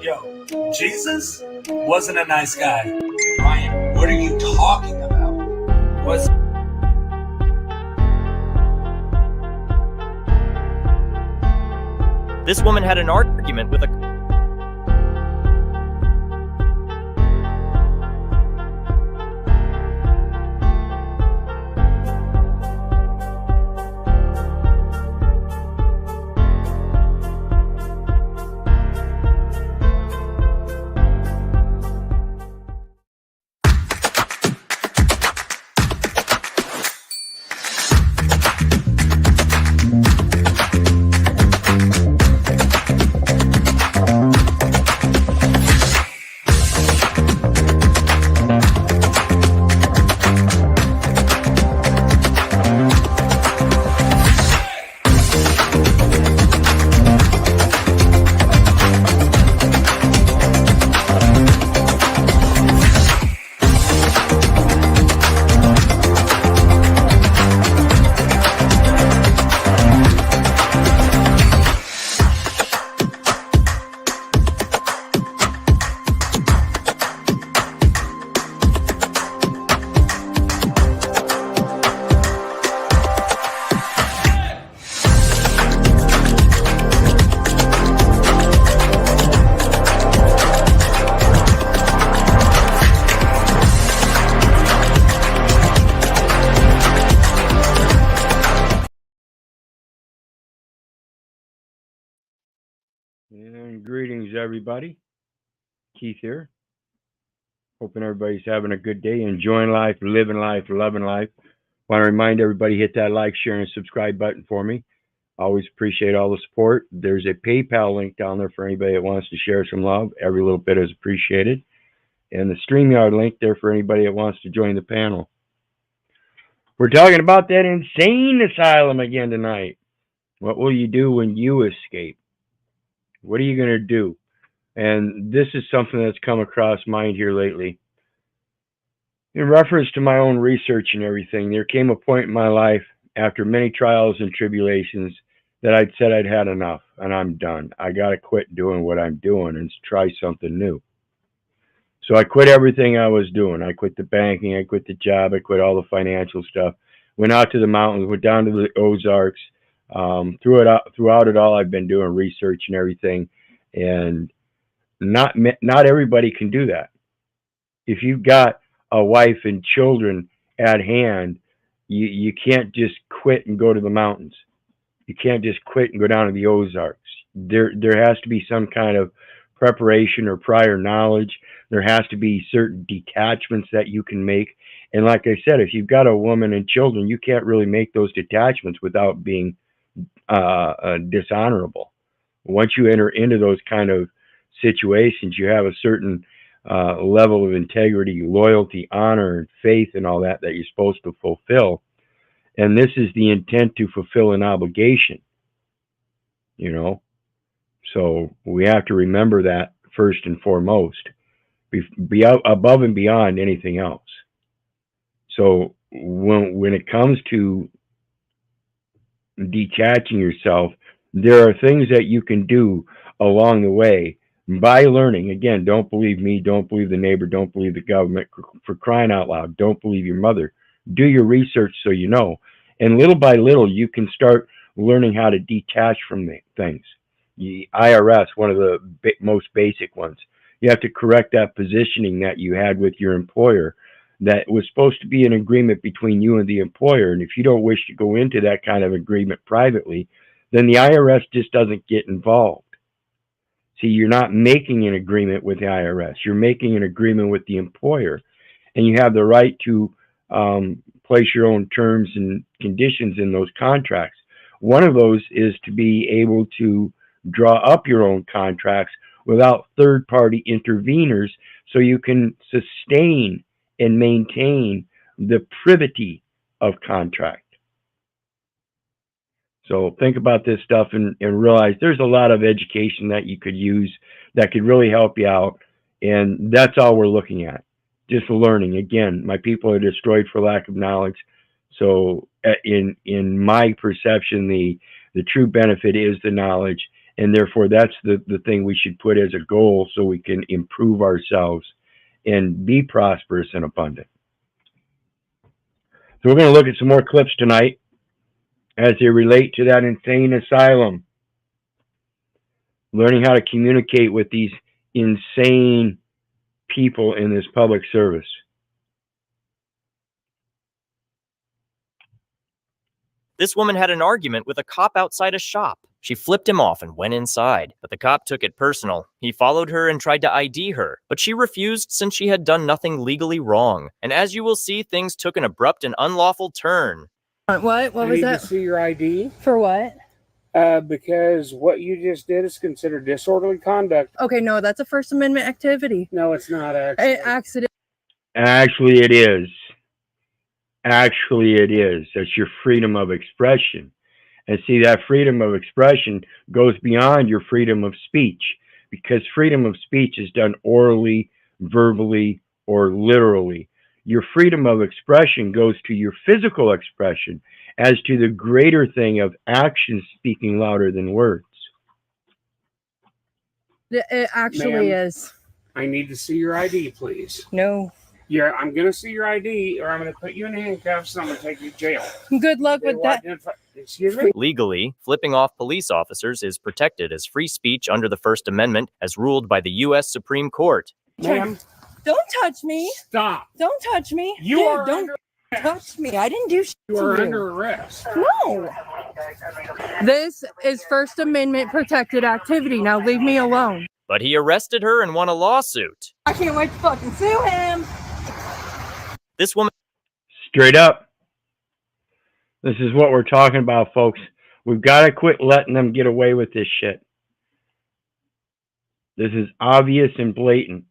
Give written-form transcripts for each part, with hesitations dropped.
Yo, Jesus wasn't a nice guy. Ryan, what are you talking about? Was This woman had an argument with a And greetings, everybody. Keith here. Hoping everybody's having a good day, enjoying life, living life, loving life. Want to remind everybody, hit that like, share, and subscribe button for me. Always appreciate all the support. There's a PayPal link down there for anybody that wants to share some love. Every little bit is appreciated. And the StreamYard link there for anybody that wants to join the panel. We're talking about that insane asylum again tonight. What will you do when you escape? What are you going to do? And this is something that's come across mind here lately. In reference to my own research and everything, there came a point in my life after many trials and tribulations that I'd said I'd had enough and I'm done. I got to quit doing what I'm doing and try something new. So I quit everything I was doing. I quit the banking, I quit the job, I quit all the financial stuff, went out to the mountains, went down to the Ozarks. Throughout it all, I've been doing research and everything, and not everybody can do that. If you've got a wife and children at hand, you can't just quit and go to the mountains. You can't just quit and go down to the Ozarks. There has to be some kind of preparation or prior knowledge. There has to be certain detachments that you can make. And like I said, if you've got a woman and children, you can't really make those detachments without being dishonorable. Once you enter into those kind of situations, you have a certain level of integrity, loyalty, honor, and faith, and all that you're supposed to fulfill. And this is the intent to fulfill an obligation, you know. So we have to remember that first and foremost, be above and beyond anything else. So when it comes to detaching yourself, there are things that you can do along the way by learning. Again, don't believe me, don't believe the neighbor, don't believe the government, for crying out loud, don't believe your mother. Do your research so you know. And little by little, you can start learning how to detach from things. The IRS, one of the most basic ones. You have to correct that positioning that you had with your employer that was supposed to be an agreement between you and the employer. And if you don't wish to go into that kind of agreement privately, then the IRS just doesn't get involved. See, you're not making an agreement with the IRS. You're making an agreement with the employer. And you have the right to place your own terms and conditions in those contracts. One of those is to be able to draw up your own contracts without third-party interveners, so you can sustain and maintain the privity of contract. So think about this stuff and realize there's a lot of education that you could use that could really help you out. And that's all we're looking at, just learning. Again, my people are destroyed for lack of knowledge. So in my perception, the true benefit is the knowledge, And therefore, that's the thing we should put as a goal so we can improve ourselves and be prosperous and abundant. So we're going to look at some more clips tonight as they relate to that insane asylum. Learning how to communicate with these insane people in this public service. This woman had an argument with a cop outside a shop. She flipped him off and went inside, but the cop took it personal. He followed her and tried to ID her, but she refused since she had done nothing legally wrong. And as you will see, things took an abrupt and unlawful turn. What was that? I need to see your ID. For what? Because what you just did is considered disorderly conduct. Okay, no, that's a First Amendment activity. No, it's not actually. Accident. Actually, it is. Actually, it is. That's your freedom of expression. And see, that freedom of expression goes beyond your freedom of speech, because freedom of speech is done orally, verbally, or literally. Your freedom of expression goes to your physical expression as to the greater thing of action speaking louder than words. It actually is. I need to see your ID, please. No. Yeah, I'm going to see your ID, or I'm going to put you in handcuffs and I'm going to take you to jail. Good luck with that. Excuse me? Legally, flipping off police officers is protected as free speech under the First Amendment as ruled by the U.S. Supreme Court. Ma'am, Don't touch me. stop. Don't touch me. You are don't under touch me. I didn't do shit You to are you. under arrest. No. This is First Amendment protected activity. Now leave me alone. But he arrested her and won a lawsuit. I can't wait to fucking sue him. This woman... Straight up. This is what we're talking about, folks. We've got to quit letting them get away with this shit. This is obvious and blatant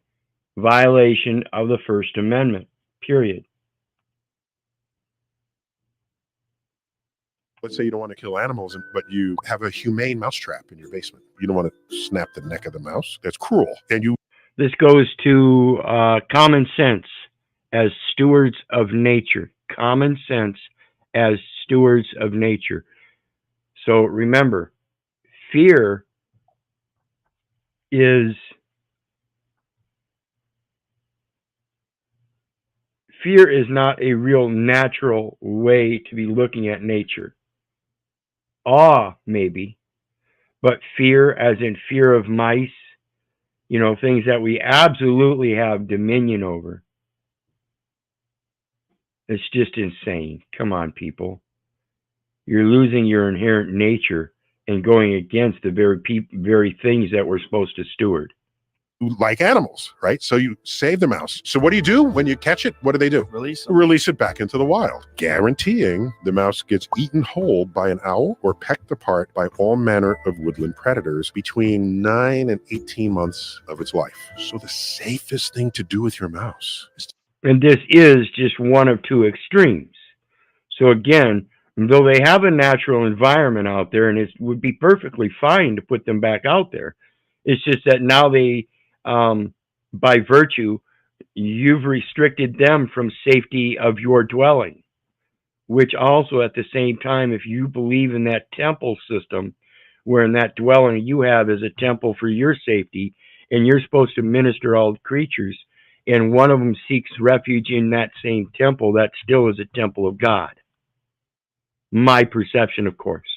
violation of the First Amendment, period. Let's say you don't want to kill animals, but you have a humane mousetrap in your basement. You don't want to snap the neck of the mouse. That's cruel. And you... This goes to common sense as stewards of nature. Common sense as stewards of nature. So remember, fear is not a real natural way to be looking at nature. Awe, maybe, but fear, as in fear of mice, you know, things that we absolutely have dominion over. It's just insane. Come on, people. You're losing your inherent nature and going against the very things that we're supposed to steward. like animals, right? So you save the mouse. So what do you do when you catch it? What do they do? Release it back into the wild, guaranteeing the mouse gets eaten whole by an owl or pecked apart by all manner of woodland predators between 9 and 18 months of its life. So the safest thing to do with your mouse is And this is just one of two extremes. So again, though they have a natural environment out there, and it would be perfectly fine to put them back out there, it's just that now they, by virtue, you've restricted them from safety of your dwelling, which also at the same time, if you believe in that temple system, where in that dwelling you have is a temple for your safety, and you're supposed to minister all the creatures, and one of them seeks refuge in that same temple, that still is a temple of God. My perception, of course.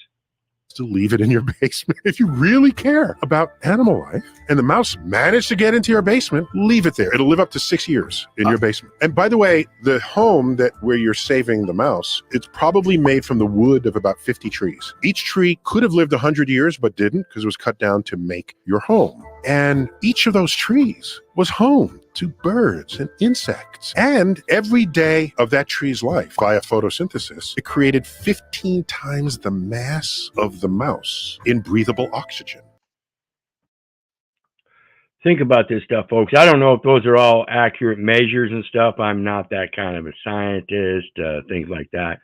to leave it in your basement. If you really care about animal life and the mouse managed to get into your basement, leave it there. It'll live up to 6 years in your basement. And by the way, the home where you're saving the mouse, it's probably made from the wood of about 50 trees. Each tree could have lived 100 years, but didn't because it was cut down to make your home. And each of those trees was home to birds and insects. And every day of that tree's life, via photosynthesis, it created 15 times the mass of the mouse in breathable oxygen. Think about this stuff, folks. I don't know if those are all accurate measures and stuff. I'm not that kind of a scientist, things like that.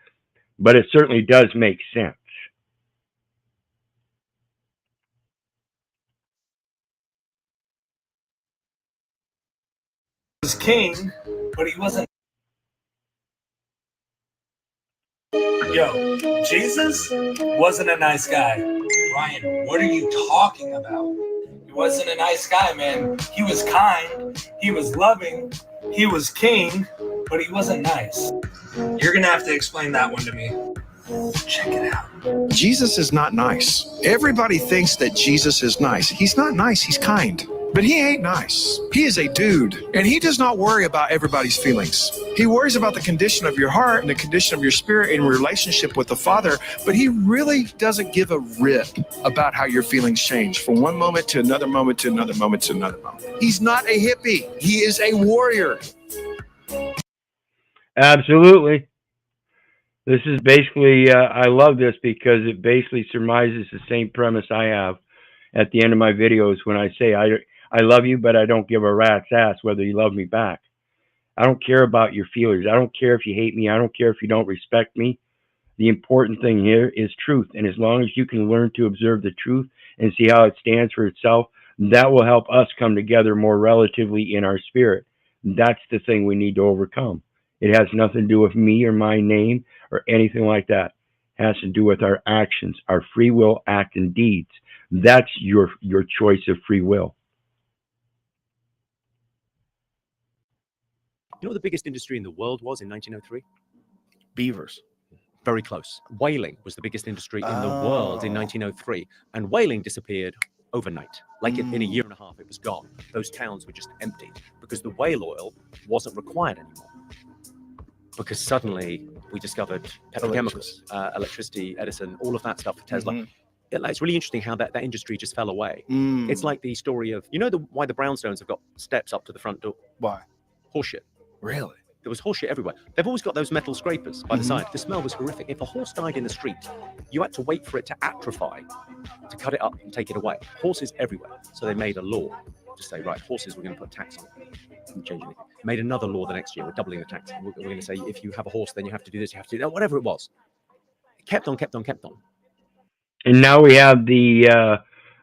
But it certainly does make sense. Was king, but he wasn't Yo, Jesus wasn't a nice guy. Ryan, what are you talking about? He wasn't a nice guy, man. He was kind, he was loving, he was king, but he wasn't nice. You're gonna have to explain that one to me. Check it out. Jesus is not nice. Everybody thinks that Jesus is nice. He's not nice, he's kind. But he ain't nice. He is a dude, and he does not worry about everybody's feelings. He worries about the condition of your heart and the condition of your spirit in relationship with the Father, but he really doesn't give a rip about how your feelings change from one moment to another moment to another moment to another moment. He's not a hippie. He is a warrior. Absolutely. This is basically, I love this because it basically surmises the same premise I have at the end of my videos when I say, I love you, but I don't give a rat's ass whether you love me back. I don't care about your feelings. I don't care if you hate me. I don't care if you don't respect me. The important thing here is truth. And as long as you can learn to observe the truth and see how it stands for itself, that will help us come together more relatively in our spirit. That's the thing we need to overcome. It has nothing to do with me or my name or anything like that. It has to do with our actions, our free will, act, and deeds. That's your choice of free will. You know what the biggest industry in the world was in 1903? Beavers. Very close. Whaling was the biggest industry in the world in 1903, and whaling disappeared overnight. Like in a year and a half, it was gone. Those towns were just empty because the whale oil wasn't required anymore. Because suddenly we discovered petrochemicals, electricity, Edison, all of that stuff for Tesla. It's really interesting how that industry just fell away. It's like the story of, why the brownstones have got steps up to the front door? Why? Horseshit. Really? There was horseshit everywhere. They've always got those metal scrapers by the side. The smell was horrific. If a horse died in the street, you had to wait for it to atrophy to cut it up and take it away. Horses everywhere. So they made a law to say, right, horses, we're going to put tax on it. Didn't change anything. Made another law the next year. We're doubling the tax. We're going to say, if you have a horse, then you have to do this, you have to do that, whatever it was. It kept on. And now we have the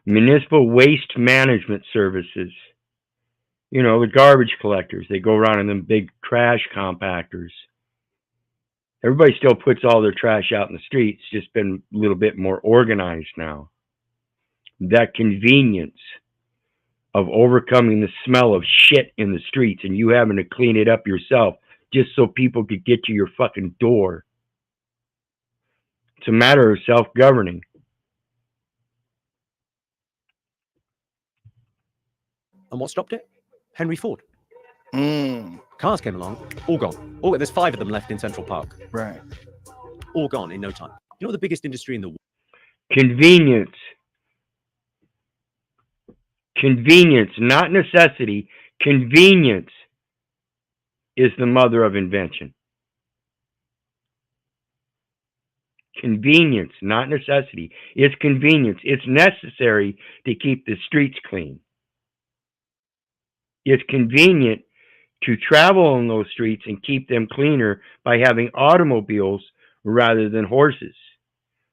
municipal waste management services. The garbage collectors. They go around in them big trash compactors. Everybody still puts all their trash out in the streets, just been a little bit more organized now. That convenience of overcoming the smell of shit in the streets and you having to clean it up yourself just so people could get to your fucking door. It's a matter of self-governing. And what stopped it? Henry Ford. Cars came along, all gone. There's 5 of them left in Central Park. Right. All gone in no time. You know what the biggest industry in the world? Convenience. Convenience, not necessity. Convenience is the mother of invention. Convenience, not necessity. It's convenience. It's necessary to keep the streets clean. It's convenient to travel on those streets and keep them cleaner by having automobiles rather than horses.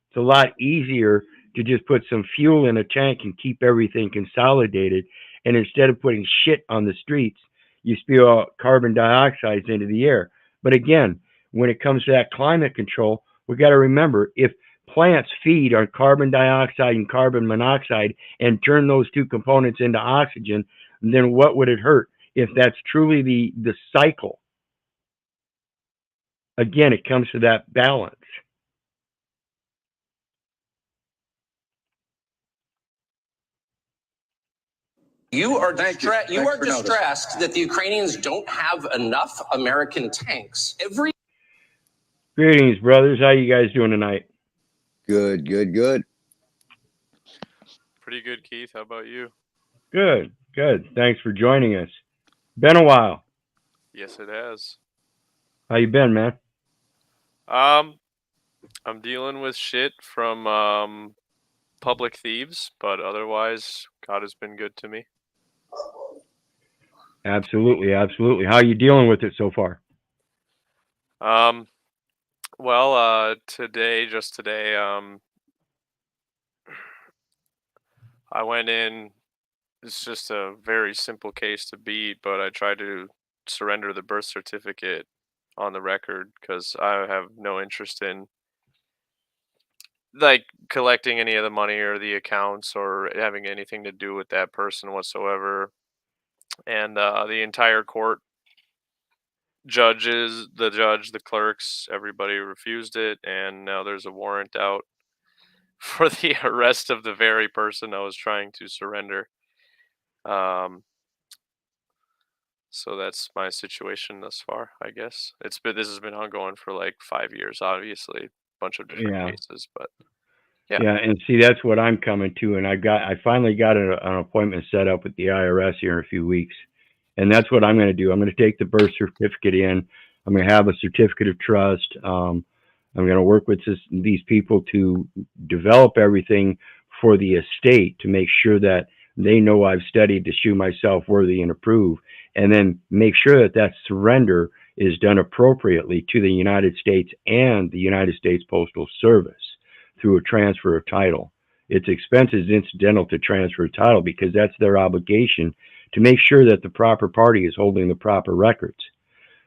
It's a lot easier to just put some fuel in a tank and keep everything consolidated. And instead of putting shit on the streets, you spew out carbon dioxide into the air. But again, when it comes to that climate control, we got to remember, if plants feed on carbon dioxide and carbon monoxide and turn those two components into oxygen, then what would it hurt if that's truly the cycle? Again, it comes to that balance. You are distressed that the Ukrainians don't have enough American tanks. Greetings, brothers. How you guys doing tonight? Good. Pretty good, Keith. How about you? Good. Thanks for joining us. Been a while. Yes, it has. How you been, man? I'm dealing with shit from public thieves, but otherwise, God has been good to me. Absolutely. How are you dealing with it so far? Well, today, I went in. It's just a very simple case to beat, but I tried to surrender the birth certificate on the record, because I have no interest in like collecting any of the money or the accounts or having anything to do with that person whatsoever. And the entire court, the judge, the clerks, everybody refused it, and now there's a warrant out for the arrest of the very person I was trying to surrender. Um, so that's my situation thus far, I guess. This has been ongoing for like 5 years, obviously, a bunch of different Yeah. cases, but yeah. Yeah, and see, that's what I'm coming to, and I finally got an appointment set up with the IRS here in a few weeks, and that's what I'm going to do. I'm going to take the birth certificate in. I'm going to have a certificate of trust. I'm going to work with these people to develop everything for the estate to make sure that they know I've studied to shew myself worthy and approve, and then make sure that that surrender is done appropriately to the United States and the United States Postal Service through a transfer of title. Its expense is incidental to transfer of title because that's their obligation to make sure that the proper party is holding the proper records.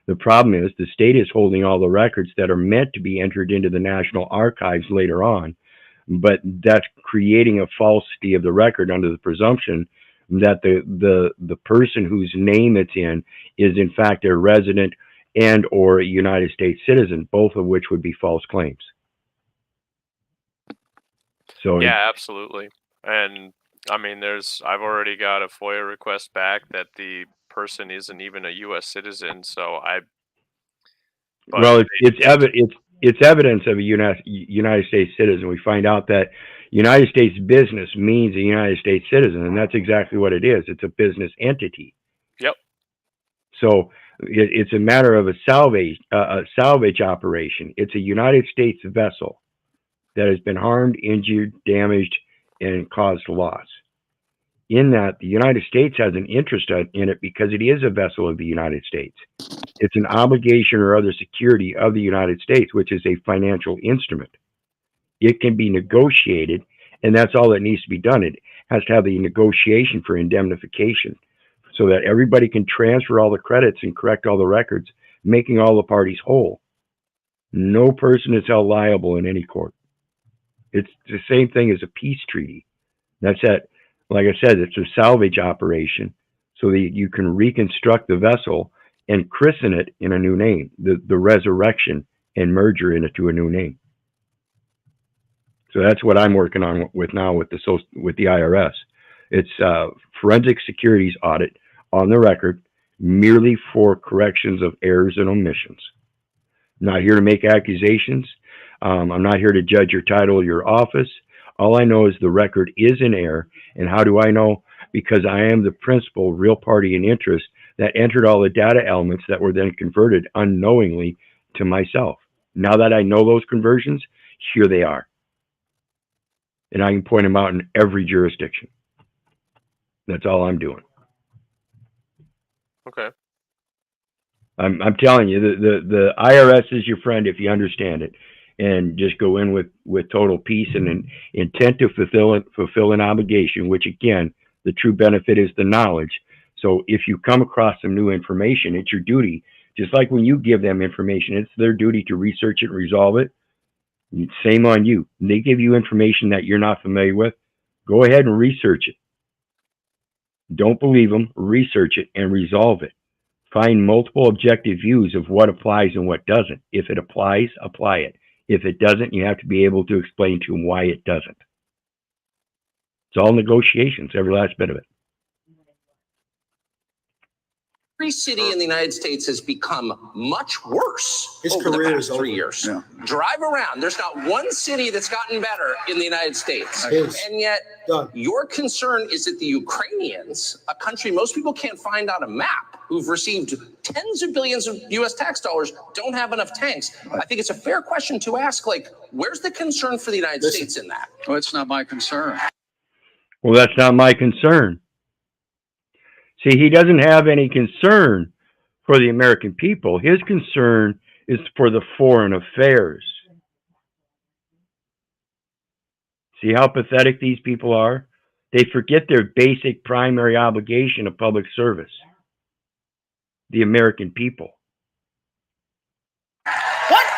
The problem is the state is holding all the records that are meant to be entered into the National Archives later on, but that's creating a falsity of the record under the presumption that the person whose name it's in is in fact a resident and or a United States citizen, both of which would be false claims. So yeah, absolutely. And I mean, I've already got a FOIA request back that the person isn't even a U.S. citizen. So well, it's evidence of a United States citizen. We find out that United States business means a United States citizen, and that's exactly what it is. It's a business entity. Yep. So it's a matter of a salvage operation. It's a United States vessel that has been harmed, injured, damaged, and caused loss. In that, the United States has an interest in it because it is a vessel of the United States. It's an obligation or other security of the United States, which is a financial instrument. It can be negotiated, and that's all that needs to be done. It has to have the negotiation for indemnification so that everybody can transfer all the credits and correct all the records, making all the parties whole. No person is held liable in any court. It's the same thing as a peace treaty. That's that, like I said, it's a salvage operation so that you can reconstruct the vessel and christen it in a new name, the resurrection and merger into a new name. So that's what I'm working on with now with the IRS. It's forensic securities audit on the record, merely for corrections of errors and omissions. I'm not here to make accusations. I'm not here to judge your title or your office. All I know is the record is in error. And how do I know? Because I am the principal real party in interest that entered all the data elements that were then converted unknowingly to myself. Now that I know those conversions, here they are. And I can point them out in every jurisdiction. That's all I'm doing. Okay. I'm telling you, the IRS is your friend if you understand it, and just go in with total peace and an intent to fulfill an obligation, which again, the true benefit is the knowledge. So if you come across some new information, it's your duty. Just like when you give them information, it's their duty to research it and resolve it. Same on you. When they give you information that you're not familiar with, go ahead and research it. Don't believe them, research it and resolve it. Find multiple objective views of what applies and what doesn't. If it applies, apply it. If it doesn't, you have to be able to explain to them why it doesn't. It's all negotiations, every last bit of it. Every city in the United States has become much worse His over the career past is 3 over. years. Yeah. Drive around. There's not one city that's gotten better in the United States. And yet, your concern is that the Ukrainians, a country most people can't find on a map, who've received tens of billions of U.S. tax dollars, don't have enough tanks. I think it's a fair question to ask, like, where's the concern for the United States in that? Well, it's not my concern. Well, that's not my concern. See, he doesn't have any concern for the American people. His concern is for the foreign affairs. See how pathetic these people are? They forget their basic primary obligation of public service. The American people.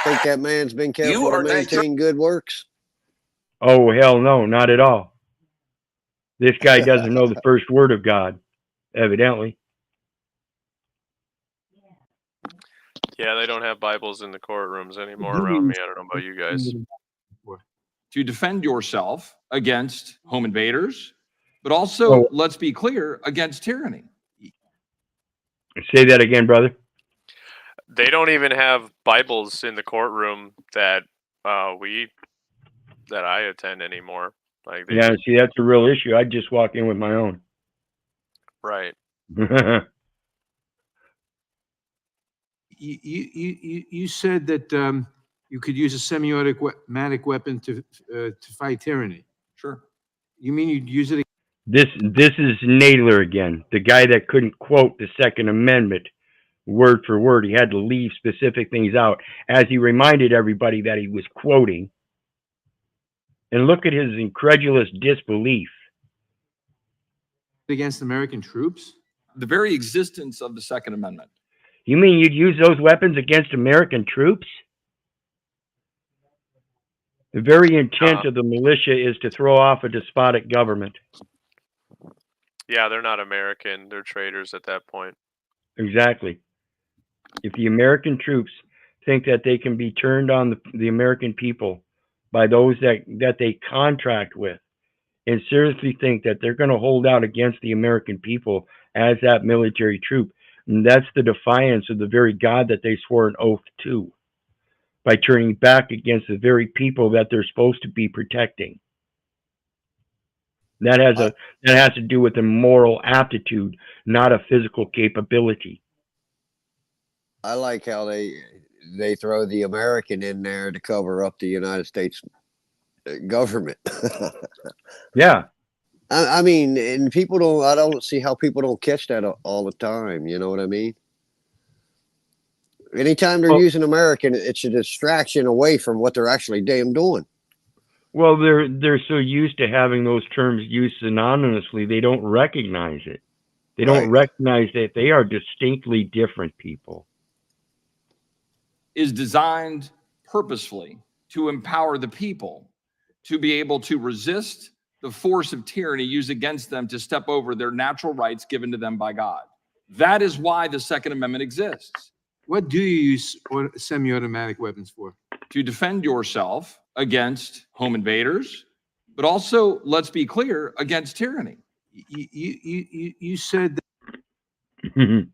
Think that man's been You careful are to maintain good works? Oh, hell no, not at all. This guy doesn't know the first word of God, evidently. Yeah, they don't have Bibles in the courtrooms anymore around me. I don't know about you guys. To defend yourself against home invaders, but also, Oh. let's be clear, against tyranny. Say that again, brother. They don't even have Bibles in the courtroom that I attend anymore. Like they, Yeah, see, that's a real issue. I'd just walk in with my own. right. You said that you could use a semi-automatic weapon to fight tyranny. Sure. You mean you'd use it? This is Naylor again, the guy that couldn't quote the Second Amendment word for word. He had to leave specific things out as he reminded everybody that he was quoting. And look at his incredulous disbelief. Against American troops? The very existence of the Second Amendment. You mean you'd use those weapons against American troops? The very intent of the militia is to throw off a despotic government. Yeah, they're not American. They're traitors at that point. Exactly. If the American troops think that they can be turned on the American people by those that they contract with, and seriously think that they're going to hold out against the American people as that military troop, and that's the defiance of the very God that they swore an oath to, by turning back against the very people that they're supposed to be protecting. That has to do with a moral aptitude, not a physical capability. I like how they throw the American in there to cover up the United States government. Yeah. I mean, and I don't see how people don't catch that all the time. You know what I mean? Anytime they're using American, it's a distraction away from what they're actually damn doing. Well, they're so used to having those terms used synonymously, they don't recognize it. They don't recognize that they are distinctly different people. Is designed purposefully to empower the people to be able to resist the force of tyranny used against them to step over their natural rights given to them by God. That is why the Second Amendment exists. What do you use semi-automatic weapons for? To defend yourself against home invaders, but also, let's be clear, against tyranny. You said that.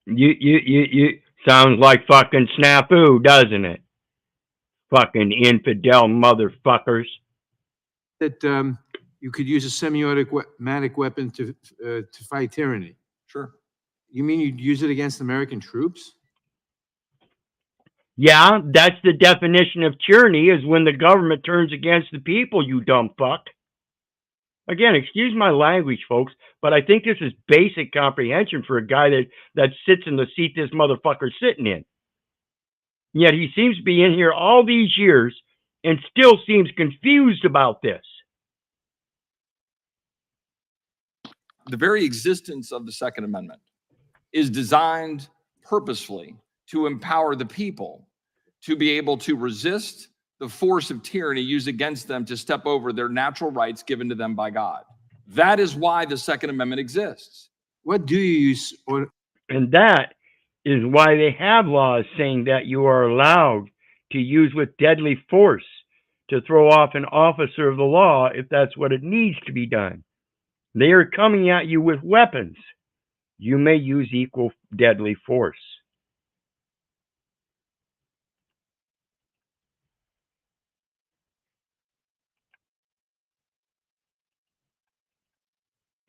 you sounds like fucking snafu, doesn't it? Fucking infidel motherfuckers. That you could use a semi-automatic weapon to fight tyranny. Sure. You mean you'd use it against American troops? Yeah, that's the definition of tyranny, is when the government turns against the people, you dumb fuck. Again, excuse my language, folks, but I think this is basic comprehension for a guy that sits in the seat this motherfucker's sitting in. Yet he seems to be in here all these years and still seems confused about this. The very existence of the Second Amendment is designed purposefully to empower the people to be able to resist the force of tyranny used against them to step over their natural rights given to them by God. That is why the Second Amendment exists. What do you use? And that is why they have laws saying that you are allowed to use with deadly force to throw off an officer of the law if that's what it needs to be done. They are coming at you with weapons. You may use equal deadly force.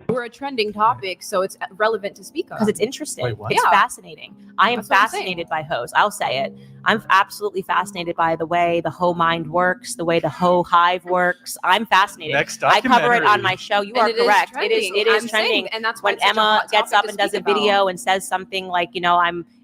We're a trending topic, so it's relevant to speak on. Because it's interesting. Wait, what? It's Yeah. fascinating. I am That's what I'm fascinated by Hoes. I'll say it. I'm absolutely fascinated by the way the Hoe mind works, the way the Hoe hive works. I'm fascinated. Next I cover it on documentary. my show. You And are it is correct. trending. It is I'm trending. saying, and that's why when it's such a Emma hot gets topic up to and does a speak about. video and says something like,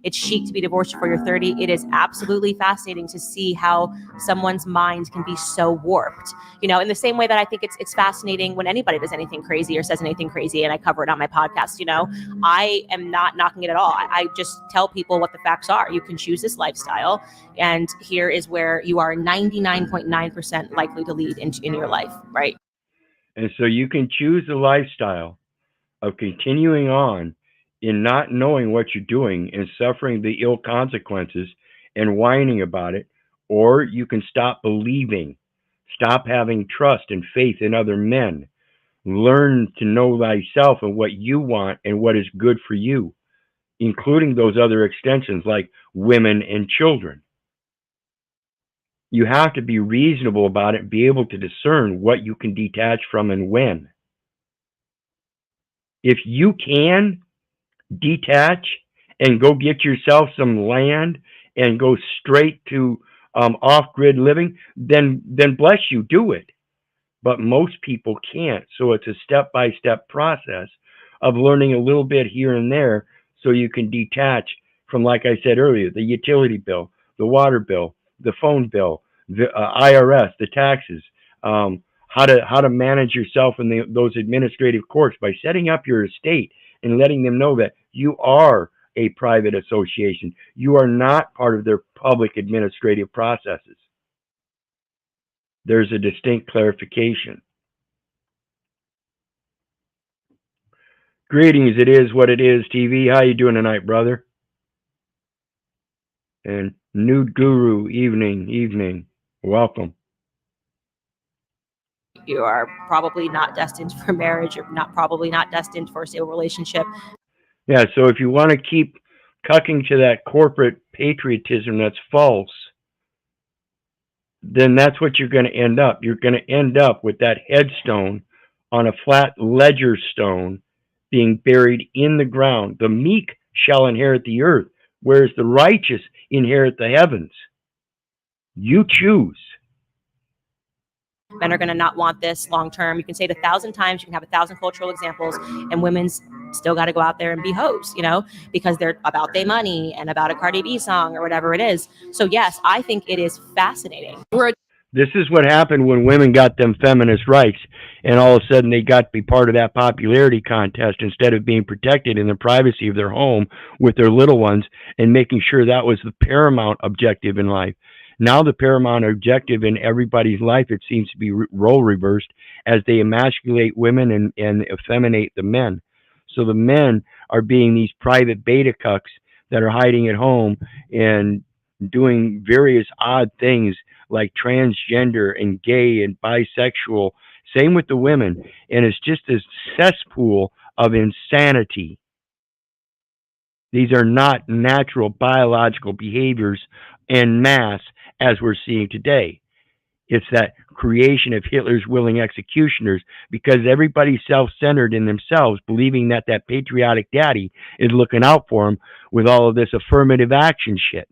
it's chic to be divorced before you're 30. It is absolutely fascinating to see how someone's mind can be so warped. In the same way that I think it's fascinating when anybody does anything crazy or says anything crazy. crazy, and I cover it on my podcast. You know, I am not knocking it at all. I just tell people what the facts are. You can choose this lifestyle, and here is where you are 99.9% likely to lead in your life, right? And so you can choose the lifestyle of continuing on in not knowing what you're doing and suffering the ill consequences and whining about it, or you can stop believing, stop having trust and faith in other men, learn to know thyself and what you want and what is good for you, including those other extensions like women and children. You have to be reasonable about it and be able to discern what you can detach from and when. If you can detach and go get yourself some land and go straight to off-grid living, then bless you, do it. But most people can't. So it's a step-by-step process of learning a little bit here and there so you can detach from, like I said earlier, the utility bill, the water bill, the phone bill, the IRS, the taxes, how to manage yourself in those administrative courts by setting up your estate and letting them know that you are a private association. You are not part of their public administrative processes. There's a distinct clarification. Greetings, it is what it is, TV. How you doing tonight, brother? And Nude Guru, evening. Welcome. You are probably not destined for marriage, or probably not destined for a stable relationship. Yeah, so if you want to keep cucking to that corporate patriotism that's false, then that's what you're going to end up. You're going to end up with that headstone on a flat ledger stone being buried in the ground. The meek shall inherit the earth, whereas the righteous inherit the heavens. You choose. Men are going to not want this long term. You can say it 1,000 times. You can have 1,000 cultural examples, and women's still got to go out there and be hoes, you know, because they're about their money and about a Cardi B song or whatever it is. So yes, I think it is fascinating. This is what happened when women got them feminist rights, and all of a sudden they got to be part of that popularity contest instead of being protected in the privacy of their home with their little ones and making sure that was the paramount objective in life. Now the paramount objective in everybody's life, it seems to be role reversed as they emasculate women and effeminate the men. So the men are being these private beta cucks that are hiding at home and doing various odd things like transgender and gay and bisexual. Same with the women. And it's just this cesspool of insanity. These are not natural biological behaviors en masse as we're seeing today. It's that creation of Hitler's willing executioners because everybody's self-centered in themselves, believing that that patriotic daddy is looking out for them with all of this affirmative action shit.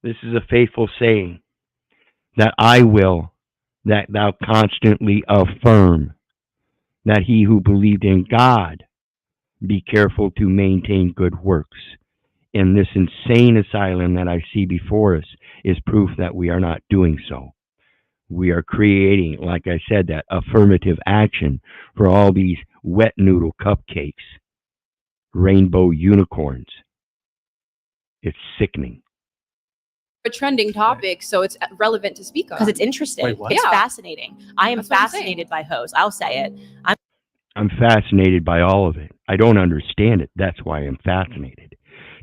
This is a faithful saying, that I will, that thou constantly affirm, that he who believed in God be careful to maintain good works. And this insane asylum that I see before us is proof that we are not doing so. We are creating, like I said, that affirmative action for all these wet noodle cupcakes, rainbow unicorns. It's sickening. A trending topic, so it's relevant to speak on. Because it's interesting. Wait, what? It's Yeah. fascinating. I am That's what I'm fascinated by hoes. I'll say it. I'm fascinated by all of it. I don't understand it. That's why I'm fascinated.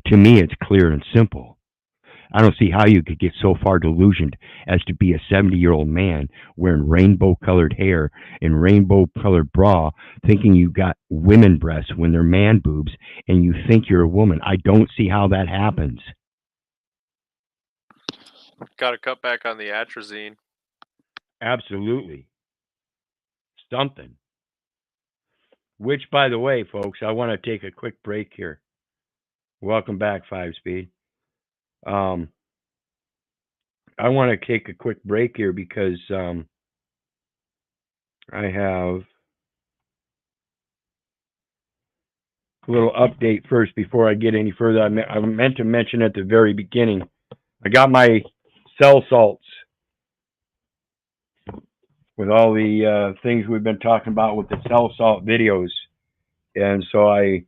To me, it's clear and simple. I don't see how you could get so far delusioned as to be a 70-year-old man wearing rainbow-colored hair and rainbow-colored bra, thinking you got women breasts when they're man boobs, and you think you're a woman. I don't see how that happens. Got to cut back on the atrazine. Absolutely. Something. Which, by the way, folks, I want to take a quick break here. Welcome back, 5-Speed. I want to take a quick break here because I have a little update first before I get any further. I meant to mention at the very beginning, I got my cell salts. with all the things we've been talking about with the cell salt videos. And so I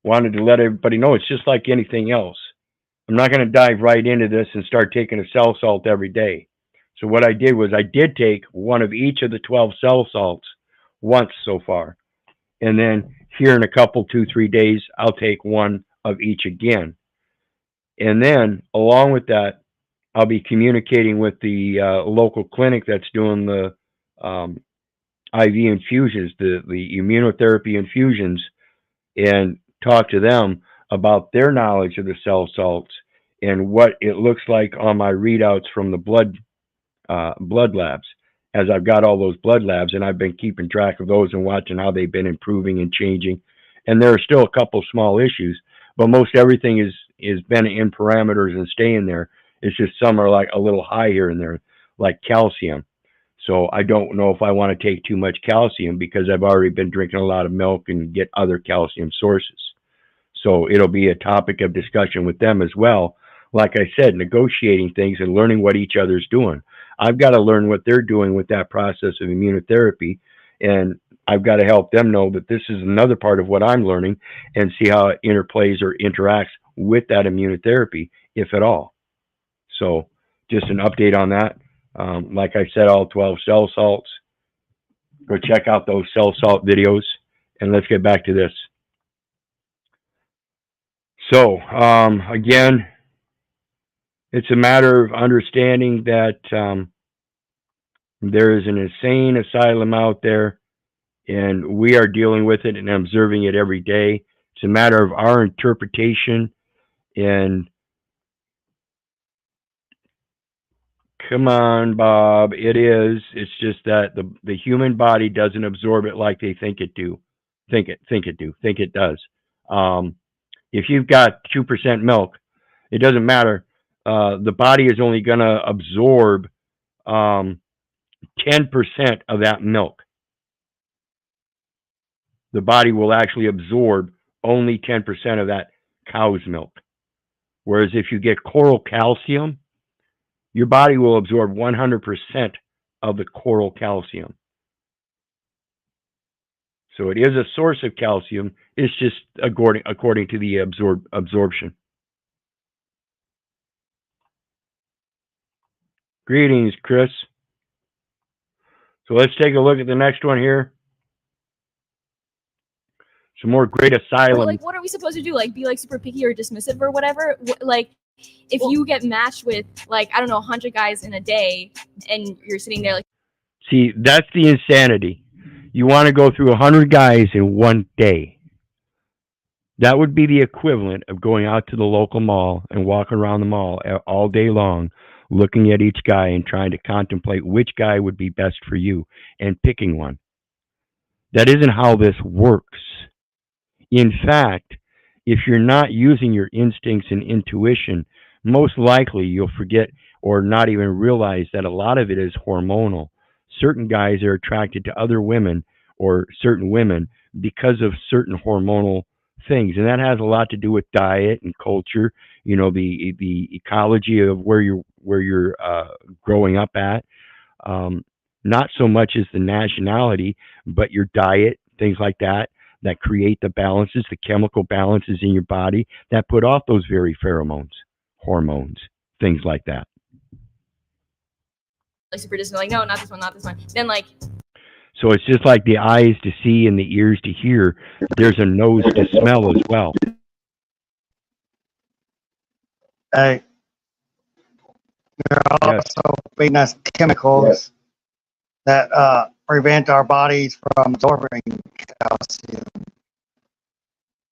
wanted to let everybody know it's just like anything else. I'm not going to dive right into this and start taking a cell salt every day. So what I did was I did take one of each of the 12 cell salts once so far. And then here in a couple, 2-3 days, I'll take one of each again. And then along with that, I'll be communicating with the local clinic that's doing the IV infusions, the immunotherapy infusions, and talk to them about their knowledge of the cell salts and what it looks like on my readouts from the blood labs, as I've got all those blood labs and I've been keeping track of those and watching how they've been improving and changing. And there are still a couple small issues, but most everything is been in parameters and staying there. It's just some are like a little high here and there, like calcium. So I don't know if I want to take too much calcium because I've already been drinking a lot of milk and get other calcium sources. So it'll be a topic of discussion with them as well. Like I said, negotiating things and learning what each other's doing. I've got to learn what they're doing with that process of immunotherapy, and I've got to help them know that this is another part of what I'm learning and see how it interplays or interacts with that immunotherapy, if at all. So just an update on that. Like I said, all 12 cell salts. Go check out those cell salt videos, and let's get back to this. So, again, it's a matter of understanding that there is an insane asylum out there, and we are dealing with it and observing it every day. It's a matter of our interpretation, and come on, Bob, it is. It's just that the human body doesn't absorb it like they think it does. If you've got 2% milk, it doesn't matter. The body is only going to absorb 10% of that milk. The body will actually absorb only 10% of that cow's milk. Whereas if you get coral calcium, your body will absorb 100% of the coral calcium. So it is a source of calcium. It's just according to the absorption. Greetings, Chris. So let's take a look at the next one here. Some more great asylum. Like, what are we supposed to do? Like, be like super picky or dismissive or whatever? Like, if you get matched with, like, I don't know, 100 guys in a day and you're sitting there like. See, that's the insanity. You want to go through 100 guys in one day. That would be the equivalent of going out to the local mall and walking around the mall all day long, looking at each guy and trying to contemplate which guy would be best for you and picking one. That isn't how this works. In fact, if you're not using your instincts and intuition, most likely you'll forget or not even realize that a lot of it is hormonal. Certain guys are attracted to other women or certain women because of certain hormonal things, and that has a lot to do with diet and culture. You know, the ecology of where you're growing up at. Not so much as the nationality, but your diet, things like that create the balances, the chemical balances in your body that put off those very pheromones, hormones, things like that. Like super distant, like, no, not this one, not this one. Then like. So it's just like the eyes to see and the ears to hear. There's a nose to smell as well. They're also feeding us chemicals that prevent our bodies from absorbing calcium.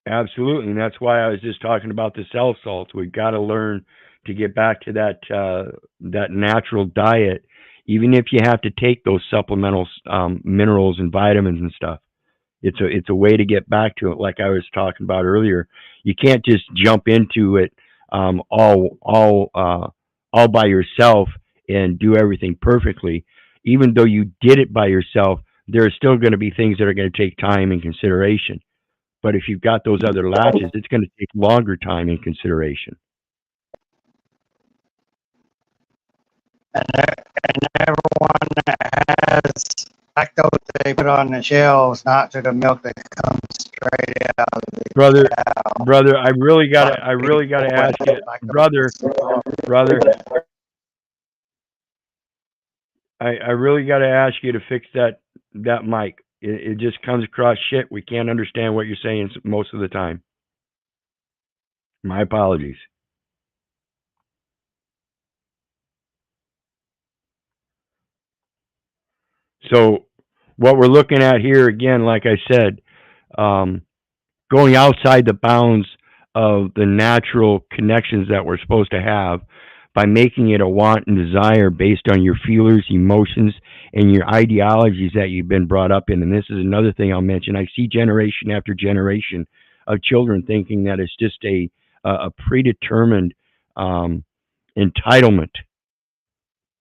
Absolutely, and that's why I was just talking about the cell salts. We've got to learn to get back to that natural diet, even if you have to take those supplemental minerals and vitamins and stuff. It's a way to get back to it, like I was talking about earlier. You can't just jump into it all by yourself and do everything perfectly. Even though you did it by yourself, there are still going to be things that are going to take time and consideration. But if you've got those other latches, it's going to take longer time and consideration. And everyone one that has lactose they put on the shelves, not to the milk that comes straight out of the brother, I really gotta ask you, brother, I really gotta ask you to fix that mic. It just comes across shit. We can't understand what you're saying most of the time. My apologies. So what we're looking at here, again, like I said, going outside the bounds of the natural connections that we're supposed to have by making it a want and desire based on your feelers, emotions, and your ideologies that you've been brought up in. And this is another thing I'll mention. I see generation after generation of children thinking that it's just a predetermined entitlement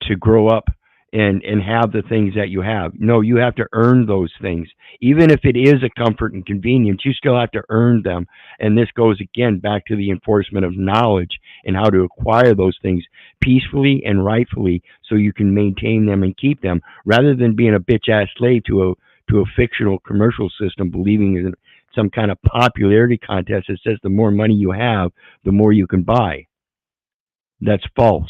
to grow up and have the things that you have. No, you have to earn those things. Even if it is a comfort and convenience, you still have to earn them. And this goes again back to the enforcement of knowledge and how to acquire those things peacefully and rightfully so you can maintain them and keep them, rather than being a bitch-ass slave to a fictional commercial system, believing in some kind of popularity contest that says the more money you have, the more you can buy. That's false.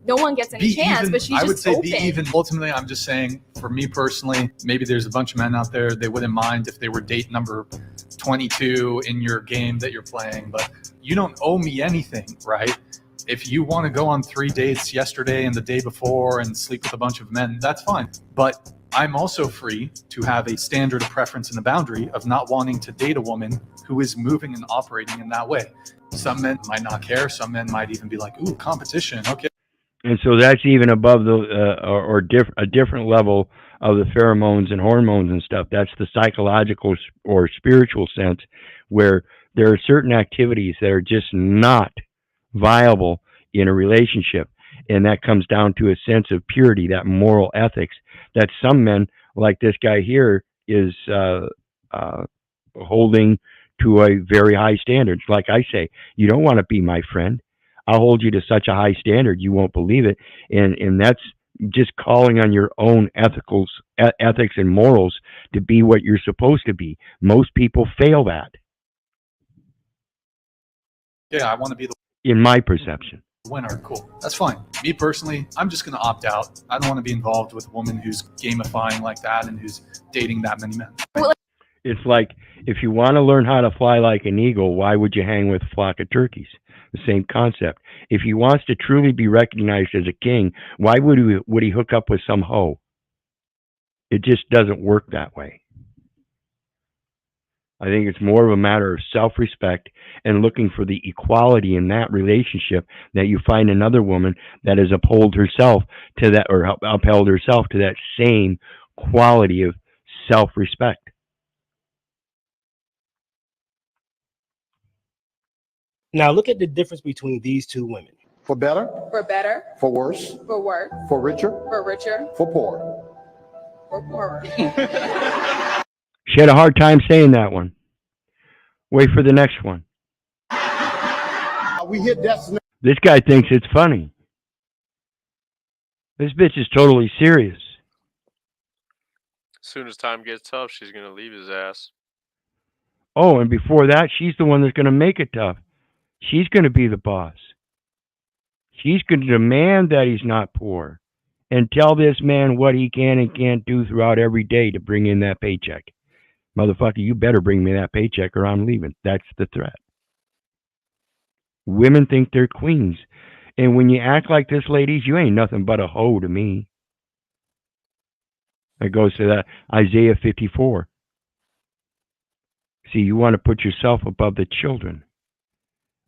No one gets any chance, but she's I would just say open. be even. Ultimately, I'm just saying, for me personally, maybe there's a bunch of men out there, they wouldn't mind if they were date number 22 in your game that you're playing, but you don't owe me anything, right? If you want to go on 3 dates yesterday and the day before and sleep with a bunch of men, that's fine. But I'm also free to have a standard, a preference, and a boundary of not wanting to date a woman who is moving and operating in that way. Some men might not care. Some men might even be like, ooh, competition, okay. And so that's even above the a different level of the pheromones and hormones and stuff. That's the psychological or spiritual sense, where there are certain activities that are just not viable in a relationship, and that comes down to a sense of purity, that moral ethics that some men, like this guy here, is holding to a very high standard. Like I say, you don't want to be my friend. I'll hold you to such a high standard you won't believe it, and that's just calling on your own ethics and morals to be what you're supposed to be. Most people fail that, Yeah, I want to be the in my perception. winner. Cool. That's fine. Me personally, I'm just going to opt out. I don't want to be involved with a woman who's gamifying like that and who's dating that many men. It's like, if you want to learn how to fly like an eagle, why would you hang with a flock of turkeys? The same concept. If he wants to truly be recognized as a king, why would he hook up with some hoe? It just doesn't work that way. I think it's more of a matter of self-respect and looking for the equality in that relationship, that you find another woman that has upheld herself to that, or upheld herself to that same quality of self-respect. Now look at the difference between these two women. For better, For better, for worse, for worse, for richer, for richer, for poorer. for poorer. She had a hard time saying that one. Wait for the next one. We hit destination. This guy thinks it's funny. This bitch is totally serious. As soon as time gets tough, she's gonna leave his ass. Oh, and before that, she's the one that's going to make it tough. She's going to be the boss. She's going to demand that he's not poor and tell this man what he can and can't do throughout every day to bring in that paycheck. Motherfucker, you better bring me that paycheck or I'm leaving. That's the threat. Women think they're queens. And when you act like this, ladies, you ain't nothing but a hoe to me. It goes to that Isaiah 54. See, you want to put yourself above the children.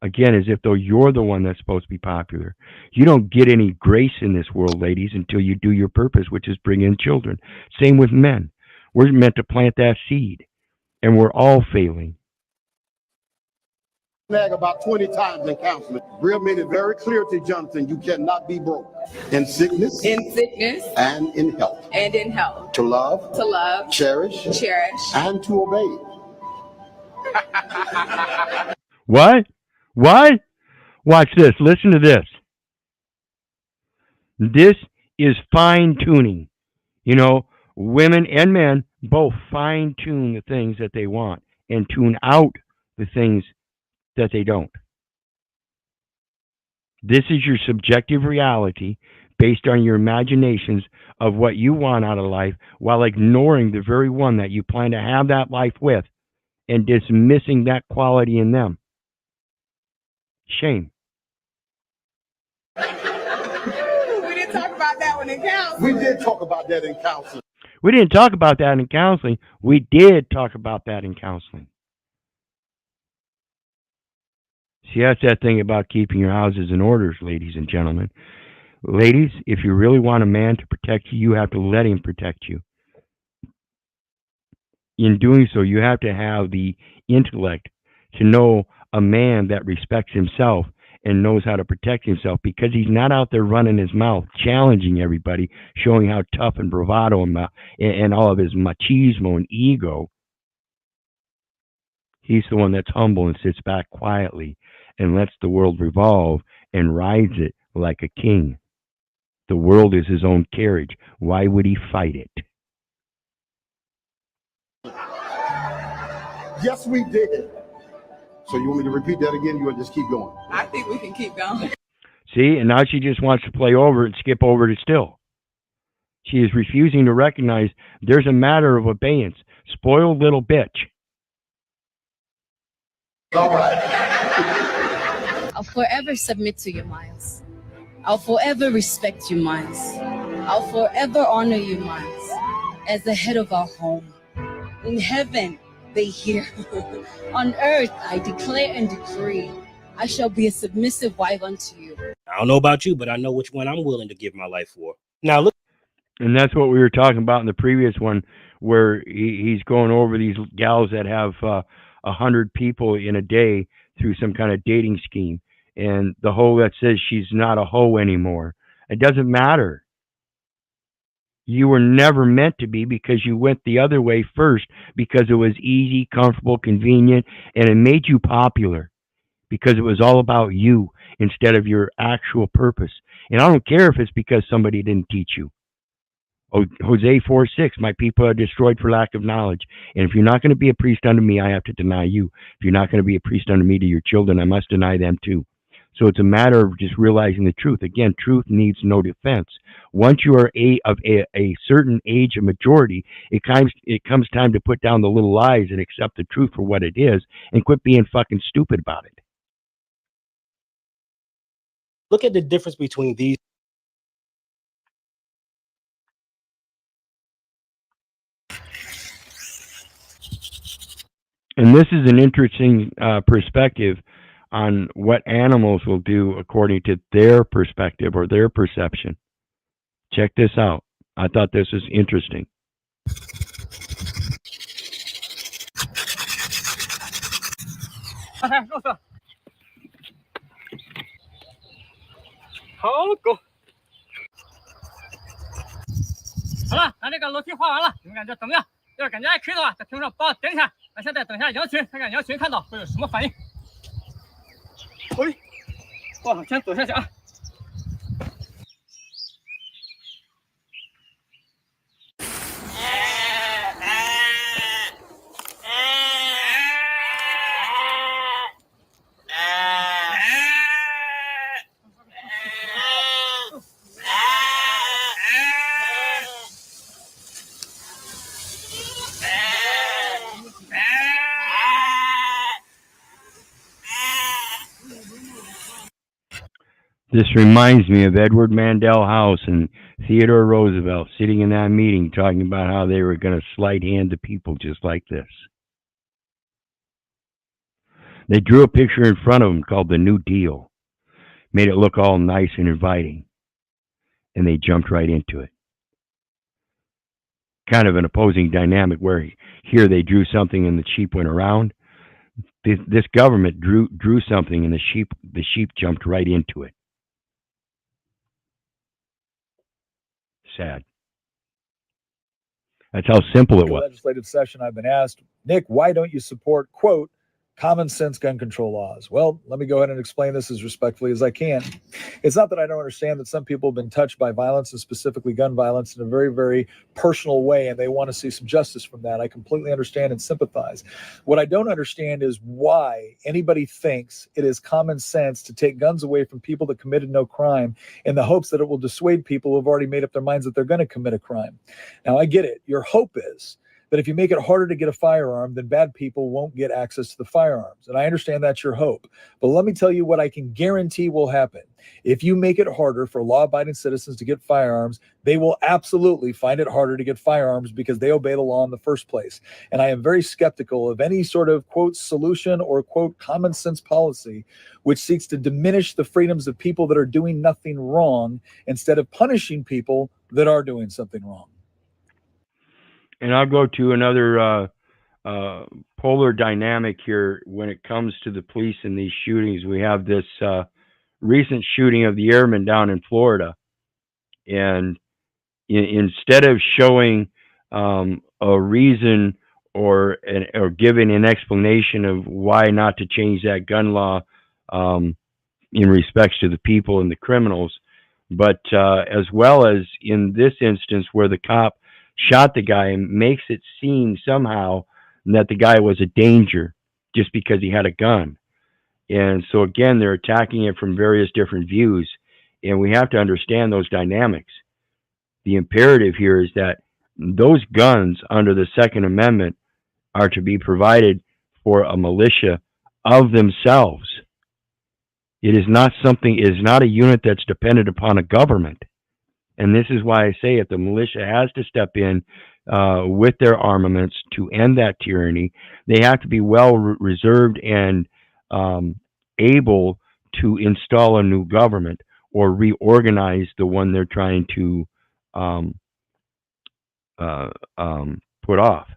Again, as if though you're the one that's supposed to be popular. You don't get any grace in this world, ladies, until you do your purpose, which is bring in children. Same with men. We're meant to plant that seed, and we're all failing. Snag about 20 times in counseling. Real made it very clear to Jonathan, you cannot be broke in sickness, and in health. And in health. To love, cherish, and to obey. What? What? Watch this. Listen to this. This is fine tuning. You know, women and men both fine tune the things that they want and tune out the things that they don't. This is your subjective reality based on your imaginations of what you want out of life while ignoring the very one that you plan to have that life with and dismissing that quality in them. Shame. We didn't talk about that one in counseling. We did talk about that in counseling. We didn't talk about that in counseling. We did talk about that in counseling. See, that's that thing about keeping your houses in order, ladies and gentlemen. Ladies, if you really want a man to protect you, you have to let him protect you. In doing so, you have to have the intellect to know a man that respects himself and knows how to protect himself, because he's not out there running his mouth, challenging everybody, showing how tough and bravado and all of his machismo and ego. He's the one that's humble and sits back quietly and lets the world revolve and rides it like a king. The world is his own carriage. Why would he fight it? Yes, we did. So you want me to repeat that again? You want to just keep going? I think we can keep going. See, and now she just wants to play over and skip over to still. She is refusing to recognize there's a matter of abeyance. Spoiled little bitch. All right. I'll forever submit to you, Miles. I'll forever respect you, Miles. I'll forever honor you, Miles, as the head of our home. In heaven, they hear. On earth, I declare and decree, I shall be a submissive wife unto you. I don't know about you, but I know which one I'm willing to give my life for. Now, look. And that's what we were talking about in the previous one, where he's going over these gals that have 100 people in a day through some kind of dating scheme. And the hoe that says she's not a hoe anymore. It doesn't matter. You were never meant to be, because you went the other way first, because it was easy, comfortable, convenient, and it made you popular because it was all about you instead of your actual purpose. And I don't care if it's because somebody didn't teach you. Hosea 4:6, my people are destroyed for lack of knowledge. And if you're not going to be a priest unto me, I have to deny you. If you're not going to be a priest unto me to your children, I must deny them too. So it's a matter of just realizing the truth. Again, truth needs no defense. Once you are of a certain age of majority, it comes time to put down the little lies and accept the truth for what it is and quit being fucking stupid about it. Look at the difference between these. And this is an interesting perspective on what animals will do according to their perspective or their perception. Check this out. I thought this was interesting.好狗。好了，咱这个楼梯画完了，你们感觉怎么样？要是感觉还可以的话，在屏幕上帮我点一下。咱现在等一下羊群，看看羊群看到会有什么反应。喂，哇，先走下去啊。This reminds me of Edward Mandell House and Theodore Roosevelt sitting in that meeting talking about how they were going to sleight hand to people just like this. They drew a picture in front of them called the New Deal, made it look all nice and inviting, and they jumped right into it. Kind of an opposing dynamic where here they drew something and the sheep went around. This government drew something and the sheep jumped right into it. Sad. That's how simple it was. Legislative session, I've been asked, Nick, why don't you support, quote, Common sense gun control laws. Well, let me go ahead and explain this as respectfully as I can. It's not that I don't understand that some people have been touched by violence, and specifically gun violence, in a very, very personal way, and they want to see some justice from that. I completely understand and sympathize. What I don't understand is why anybody thinks it is common sense to take guns away from people that committed no crime in the hopes that it will dissuade people who have already made up their minds that they're going to commit a crime. Now, I get it. Your hope is that if you make it harder to get a firearm, then bad people won't get access to the firearms. And I understand that's your hope. But let me tell you what I can guarantee will happen. If you make it harder for law-abiding citizens to get firearms, they will absolutely find it harder to get firearms because they obey the law in the first place. And I am very skeptical of any sort of, quote, solution or, quote, common sense policy which seeks to diminish the freedoms of people that are doing nothing wrong instead of punishing people that are doing something wrong. And I'll go to another polar dynamic here when it comes to the police and these shootings. We have this recent shooting of the airman down in Florida. And instead of showing a reason or giving an explanation of why not to change that gun law in respects to the people and the criminals, but as well as in this instance where the cop shot the guy and makes it seem somehow that the guy was a danger just because he had a gun. And so again, they're attacking it from various different views, and we have to understand those dynamics. The imperative here is that those guns under the Second Amendment are to be provided for a militia of themselves. It is not something, it is not a unit that's dependent upon a government. And this is why I say if the militia has to step in with their armaments to end that tyranny, they have to be well reserved and able to install a new government or reorganize the one they're trying to put off.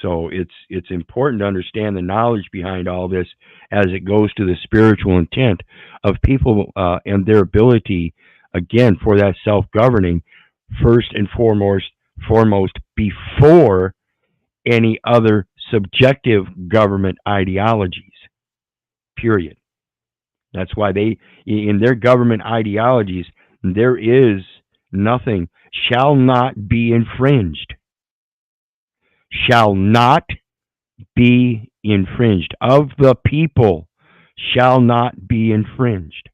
So it's important to understand the knowledge behind all this as it goes to the spiritual intent of people and their ability, again, for that self-governing, first and foremost before any other subjective government ideologies, period. That's why they, in their government ideologies, there is nothing, shall not be infringed. Shall not be infringed. Of the people shall not be infringed.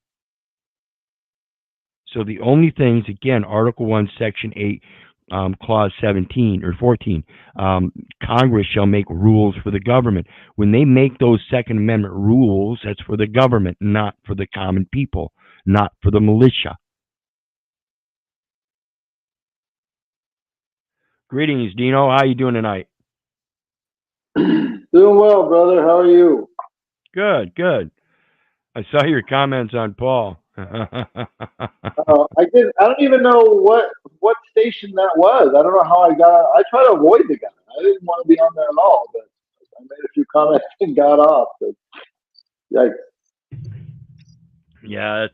So the only things, again, Article 1, Section 8, Clause 17 or 14, Congress shall make rules for the government. When they make those Second Amendment rules, that's for the government, not for the common people, not for the militia. Greetings, Dino. How you doing tonight? Doing well, brother. How are you? Good, good. I saw your comments on Paul. I don't even know what station that was. I don't know how I got. I try to avoid the guy. I didn't want to be on there at all, but I made a few comments and got off. But yikes. Yeah,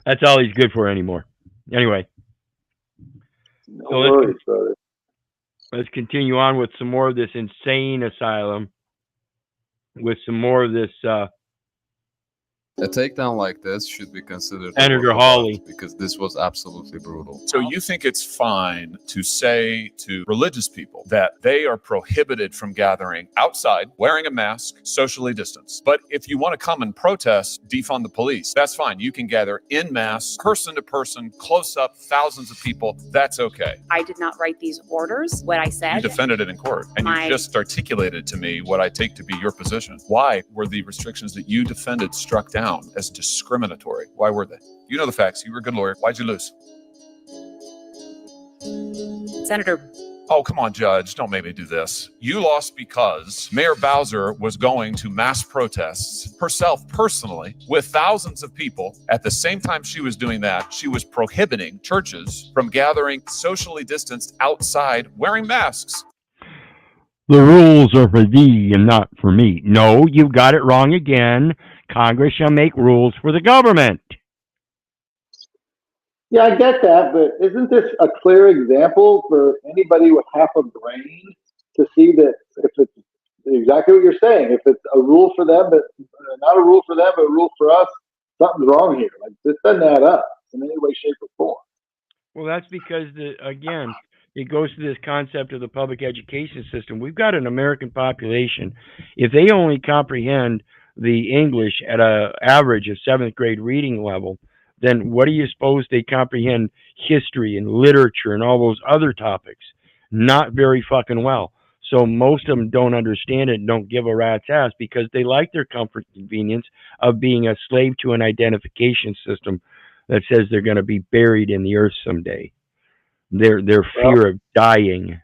that's all he's good for anymore. Anyway, no worries, brother. Let's continue on with some more of this insane asylum, with some more of this. A takedown like this should be considered Senator Hawley, because this was absolutely brutal. So you think it's fine to say to religious people that they are prohibited from gathering outside, wearing a mask, socially distanced. But if you want to come and protest, defund the police, that's fine. You can gather in mass, person to person, close up, thousands of people. That's okay. I did not write these orders. What I said. You defended it in court, and you just articulated to me what I take to be your position. Why were the restrictions that you defended struck down as discriminatory? Why were they? You know the facts. You were a good lawyer. Why'd you lose? Senator. Oh, come on, Judge. Don't make me do this. You lost because Mayor Bowser was going to mass protests herself personally with thousands of people. At the same time she was doing that, she was prohibiting churches from gathering socially distanced outside wearing masks. The rules are for thee and not for me. No, you've got it wrong again. Congress shall make rules for the government. Yeah, I get that, but isn't this a clear example for anybody with half a brain to see that exactly what you're saying. If it's a rule for them, but not a rule for them, but a rule for us, something's wrong here. Like, this doesn't add up in any way, shape, or form. Well, that's because again, it goes to this concept of the public education system. We've got an American population. If they only comprehend the English at an average of 7th grade reading level, then what do you suppose they comprehend history and literature and all those other topics? Not very fucking well. So most of them don't understand it and don't give a rat's ass because they like their comfort and convenience of being a slave to an identification system that says they're going to be buried in the earth someday. Their fear of dying.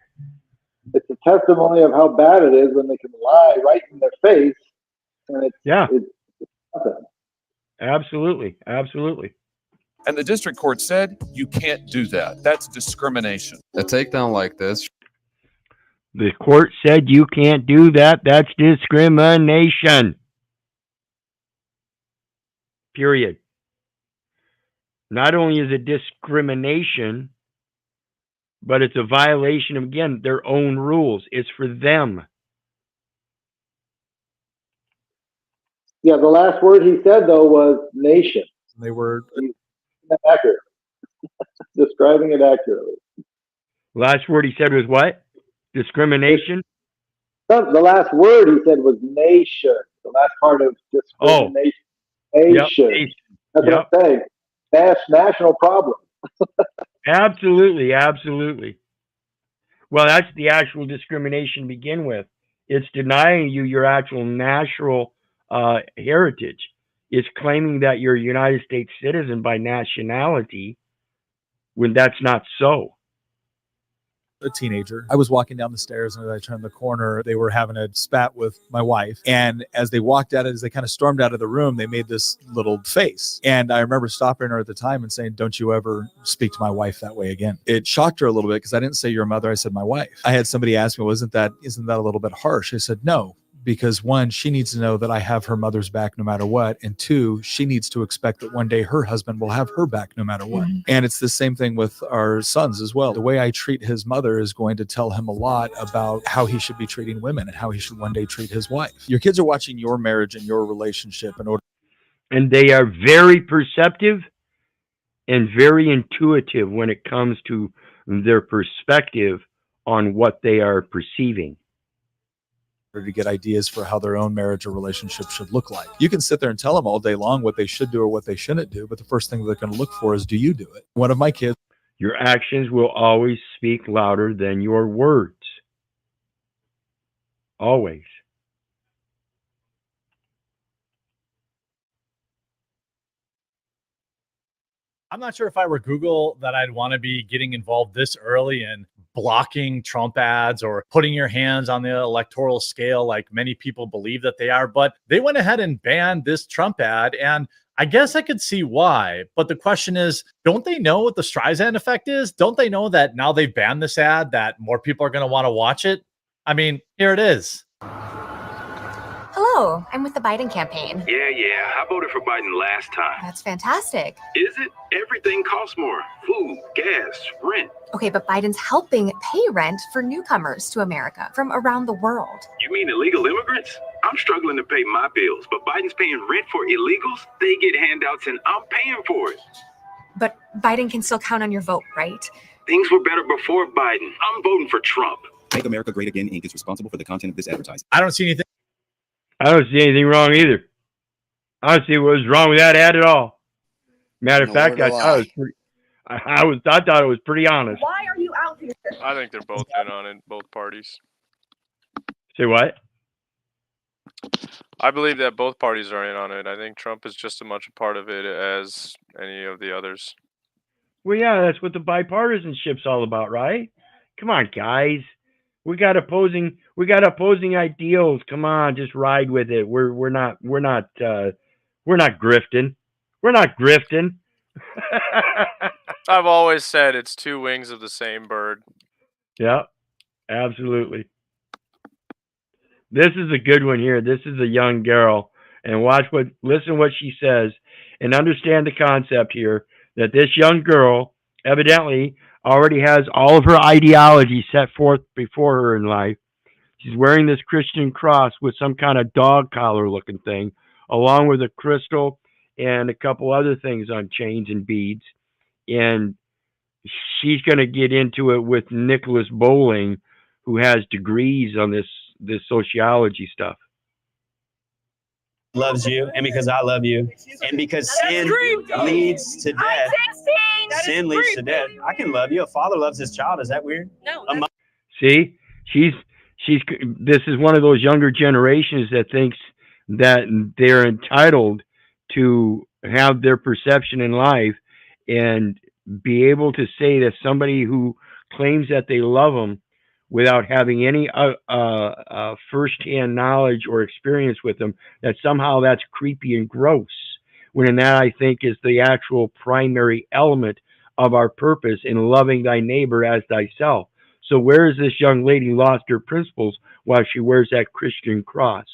It's a testimony of how bad it is when they can lie right in their face. And it's nothing. Absolutely. Absolutely. And the district court said, you can't do that. That's discrimination. A takedown like this. The court said you can't do that. That's discrimination. Period. Not only is it discrimination, but it's a violation of, again, their own rules. It's for them. Yeah, the last word he said, though, was nation. They were accurate. Describing it accurately. Last word he said was what? Discrimination? The last word he said was nation. The last part of discrimination. Nation. Yep. That's what I'm saying. National problem. Absolutely, absolutely. Well, that's the actual discrimination to begin with. It's denying you your actual national heritage. It's claiming that you're a United States citizen by nationality when that's not so. A teenager. I was walking down the stairs, and as I turned the corner, they were having a spat with my wife. And as they walked out, as they kind of stormed out of the room, they made this little face. And I remember stopping her at the time and saying, "Don't you ever speak to my wife that way again." It shocked her a little bit because I didn't say your mother, I said my wife. I had somebody ask me, well, isn't that a little bit harsh? I said, no. Because one, she needs to know that I have her mother's back no matter what. And two, she needs to expect that one day her husband will have her back no matter what. Mm-hmm. And it's the same thing with our sons as well. The way I treat his mother is going to tell him a lot about how he should be treating women and how he should one day treat his wife. Your kids are watching your marriage and your relationship in order. And they are very perceptive and very intuitive when it comes to their perspective on what they are perceiving. To get ideas for how their own marriage or relationship should look like. You can sit there and tell them all day long what they should do or what they shouldn't do, but the first thing they're going to look for is, do you do it? One of my kids. Your actions will always speak louder than your words. Always. I'm not sure if I were Google that I'd want to be getting involved this early in blocking Trump ads or putting your hands on the electoral scale like many people believe that they are. But they went ahead and banned this Trump ad. And I guess I could see why. But the question is, don't they know what the Streisand effect is? Don't they know that now they've banned this ad, that more people are going to want to watch it? I mean, here it is. Hello, I'm with the Biden campaign. Yeah, I voted for Biden last time. That's fantastic. Is it? Everything costs more. Food, gas, rent. Okay, but Biden's helping pay rent for newcomers to America from around the world. You mean illegal immigrants? I'm struggling to pay my bills, but Biden's paying rent for illegals? They get handouts and I'm paying for it. But Biden can still count on your vote, right? Things were better before Biden. I'm voting for Trump. Make America Great Again, Inc. is responsible for the content of this advertising. I don't see anything. I don't see anything wrong either. I don't see what was wrong with that ad at all. Matter of fact, I thought it was pretty honest. Why are you out here? I think they're both in on it, both parties. Say what? I believe that both parties are in on it. I think Trump is just as much a part of it as any of the others. Well, yeah, that's what the bipartisanship's all about, right? Come on, guys. We got opposing ideals. Come on, just ride with it. We're not grifting. We're not grifting. I've always said it's two wings of the same bird. Yeah, absolutely. This is a good one here. This is a young girl, and listen what she says, and understand the concept here that this young girl evidently already has all of her ideology set forth before her in life. She's wearing this Christian cross with some kind of dog collar looking thing, along with a crystal and a couple other things on chains and beads. And she's going to get into it with Nicholas Bowling, who has degrees on this sociology stuff. Loves you, and because I love you, and because sin leads to death. Sin leads to death. I can love you. A father loves his child. Is that weird? No. See, she's this is one of those younger generations that thinks that they're entitled to have their perception in life and be able to say that somebody who claims that they love them without having any first-hand knowledge or experience with them, that somehow that's creepy and gross, when in that I think is the actual primary element of our purpose in loving thy neighbor as thyself. So where is this young lady lost her principles while she wears that Christian cross?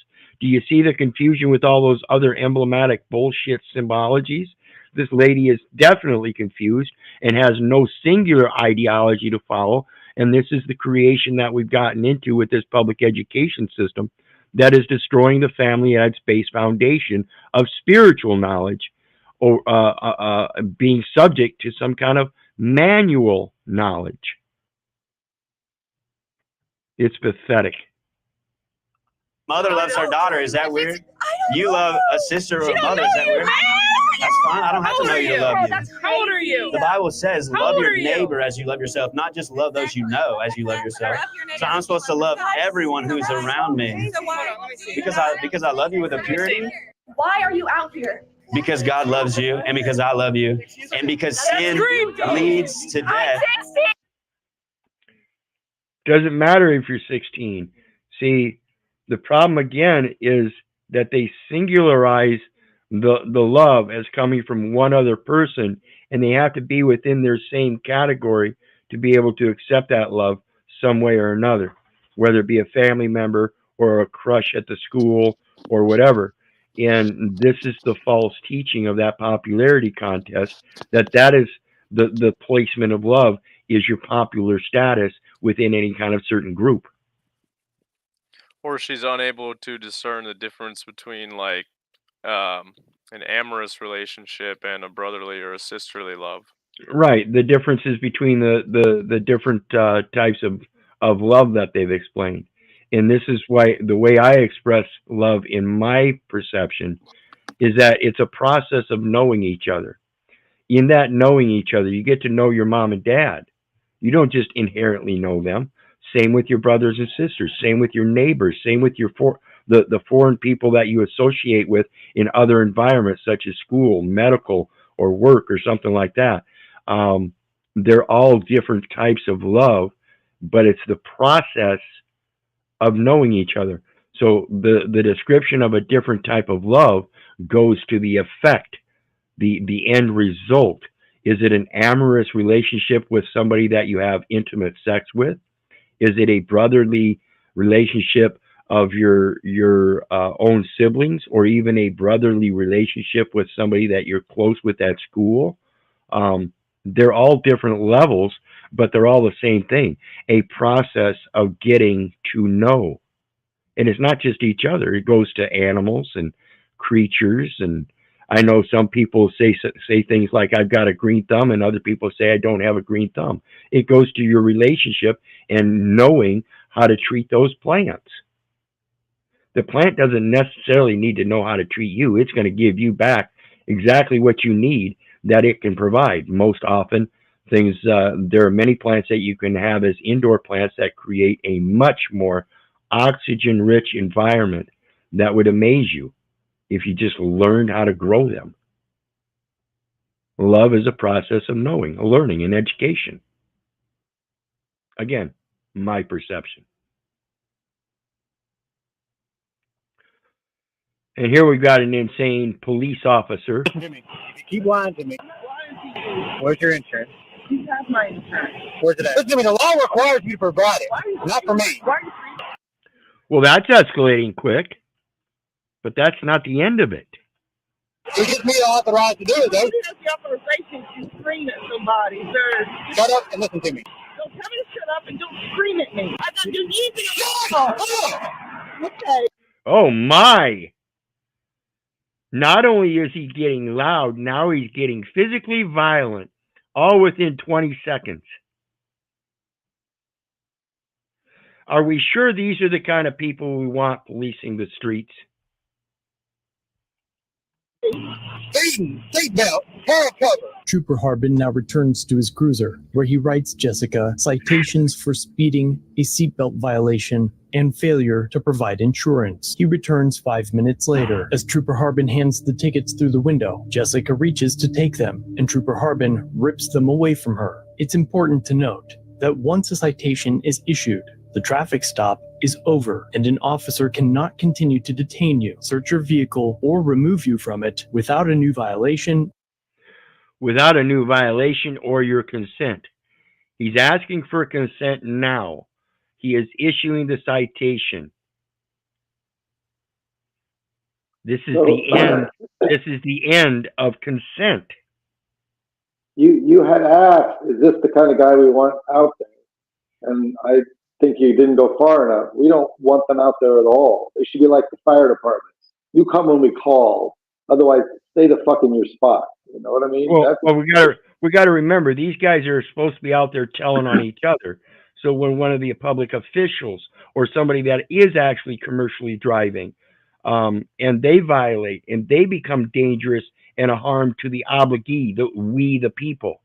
Do you see the confusion with all those other emblematic bullshit symbologies? This lady is definitely confused and has no singular ideology to follow. And this is the creation that we've gotten into with this public education system that is destroying the family at its base foundation of spiritual knowledge, or being subject to some kind of manual knowledge. It's pathetic. Mother loves her daughter. Is that weird? You love a sister or a mother. Is that weird? That's fine. I don't have to know you to love you. How old are you? The Bible says, love your neighbor as you love yourself, not just love those you know as you love yourself. So I'm supposed to love everyone who's around me. Because I love you with a purity. Why are you out here? Because God loves you, and because I love you, and because sin leads to death. Doesn't matter if you're 16. See, the problem again is that they singularize the love as coming from one other person, and they have to be within their same category to be able to accept that love some way or another, whether it be a family member or a crush at the school or whatever. And this is the false teaching of that popularity contest, that is the placement of love is your popular status within any kind of certain group. Or she's unable to discern the difference between like an amorous relationship and a brotherly or a sisterly love. Right. The differences between the different types of love that they've explained. And this is why the way I express love in my perception is that it's a process of knowing each other. In that knowing each other, you get to know your mom and dad. You don't just inherently know them. Same with your brothers and sisters. Same with your neighbors. Same with your the foreign people that you associate with in other environments, such as school, medical, or work, or something like that. They're all different types of love, but it's the process of knowing each other. So the description of a different type of love goes to the effect, the end result. Is it an amorous relationship with somebody that you have intimate sex with? Is it a brotherly relationship of your own siblings, or even a brotherly relationship with somebody that you're close with at school? They're all different levels, but they're all the same thing, a process of getting to know. And it's not just each other. It goes to animals and creatures. And I know some people say things like, I've got a green thumb, and other people say, I don't have a green thumb. It goes to your relationship and knowing how to treat those plants. The plant doesn't necessarily need to know how to treat you. It's going to give you back exactly what you need that it can provide. Most often, there are many plants that you can have as indoor plants that create a much more oxygen-rich environment that would amaze you if you just learned how to grow them. Love is a process of knowing, learning, and education. Again, my perception. And here we've got an insane police officer. Keep lying to me. Where's your insurance? You have my insurance. Where's it at? Listen to me, the law requires you to provide it, not for me. Well, that's escalating quick, but that's not the end of it. It gives me the authorized to do it, though. You have the authorization to scream at somebody, sir. Shut up and listen to me. Don't tell me to shut up and don't scream at me. I thought you need to shut up. Okay. Oh my! Not only is he getting loud, now he's getting physically violent, all within 20 seconds. Are we sure these are the kind of people we want policing the streets? Seatbelt, car cover. Trooper Harbin now returns to his cruiser, where he writes Jessica citations for speeding, a seatbelt violation, and failure to provide insurance. He returns 5 minutes later. As Trooper Harbin hands the tickets through the window, Jessica reaches to take them, and Trooper Harbin rips them away from her. It's important to note that once a citation is issued, the traffic stop is over, and an officer cannot continue to detain you, search your vehicle, or remove you from it without a new violation. Without a new violation or your consent. He's asking for consent now. He is issuing the citation. This is the end. This is the end of consent. You had asked, is this the kind of guy we want out there? And I think you didn't go far enough. We don't want them out there at all. They should be like the fire departments. You come when we call. Otherwise, stay the fuck in your spot. You know what I mean? Well, we got to remember, these guys are supposed to be out there telling on each other. So when one of the public officials or somebody that is actually commercially driving, and they violate and they become dangerous and a harm to the obligee, we the people.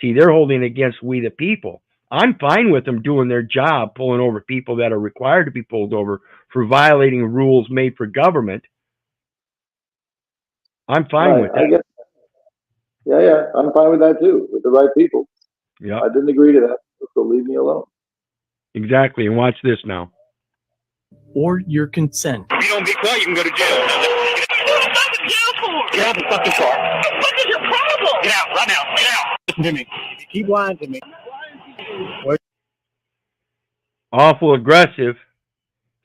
See, they're holding against we the people. I'm fine with them doing their job, pulling over people that are required to be pulled over for violating rules made for government. I'm fine with that. Yeah, I'm fine with that too, with the right people. Yeah, I didn't agree to that, so leave me alone. Exactly, and watch this now. Or your consent. If you don't get quiet, you can go to jail. What are you going to jail for? Get out the fucking car. What is your problem? Get out, right now. Get out. Listen to me. If you keep lying to me. Awful aggressive,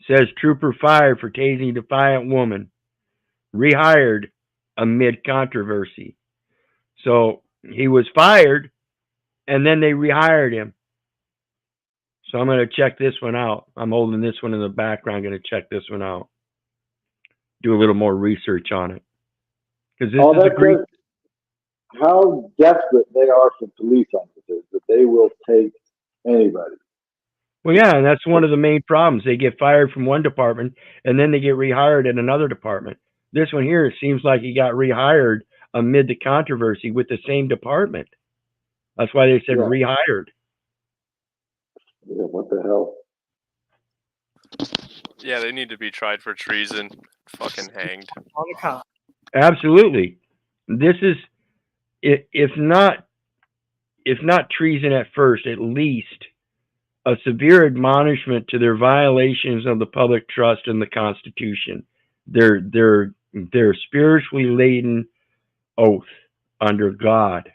says trooper fired for tasing defiant woman. Rehired amid controversy. So he was fired, and then they rehired him. So I'm going to check this one out. I'm holding this one in the background. I'm going to check this one out. Do a little more research on it. Because this is a great... How desperate they are for police officers that they will take anybody. Well, yeah, and that's one of the main problems. They get fired from one department, and then they get rehired in another department. This one here, it seems like he got rehired amid the controversy with the same department. That's why they said rehired. Yeah, what the hell? Yeah, they need to be tried for treason, fucking hanged. On the cop. Absolutely. This is, if not treason at first, at least a severe admonishment to their violations of the public trust and the Constitution. Their spiritually laden oath under God,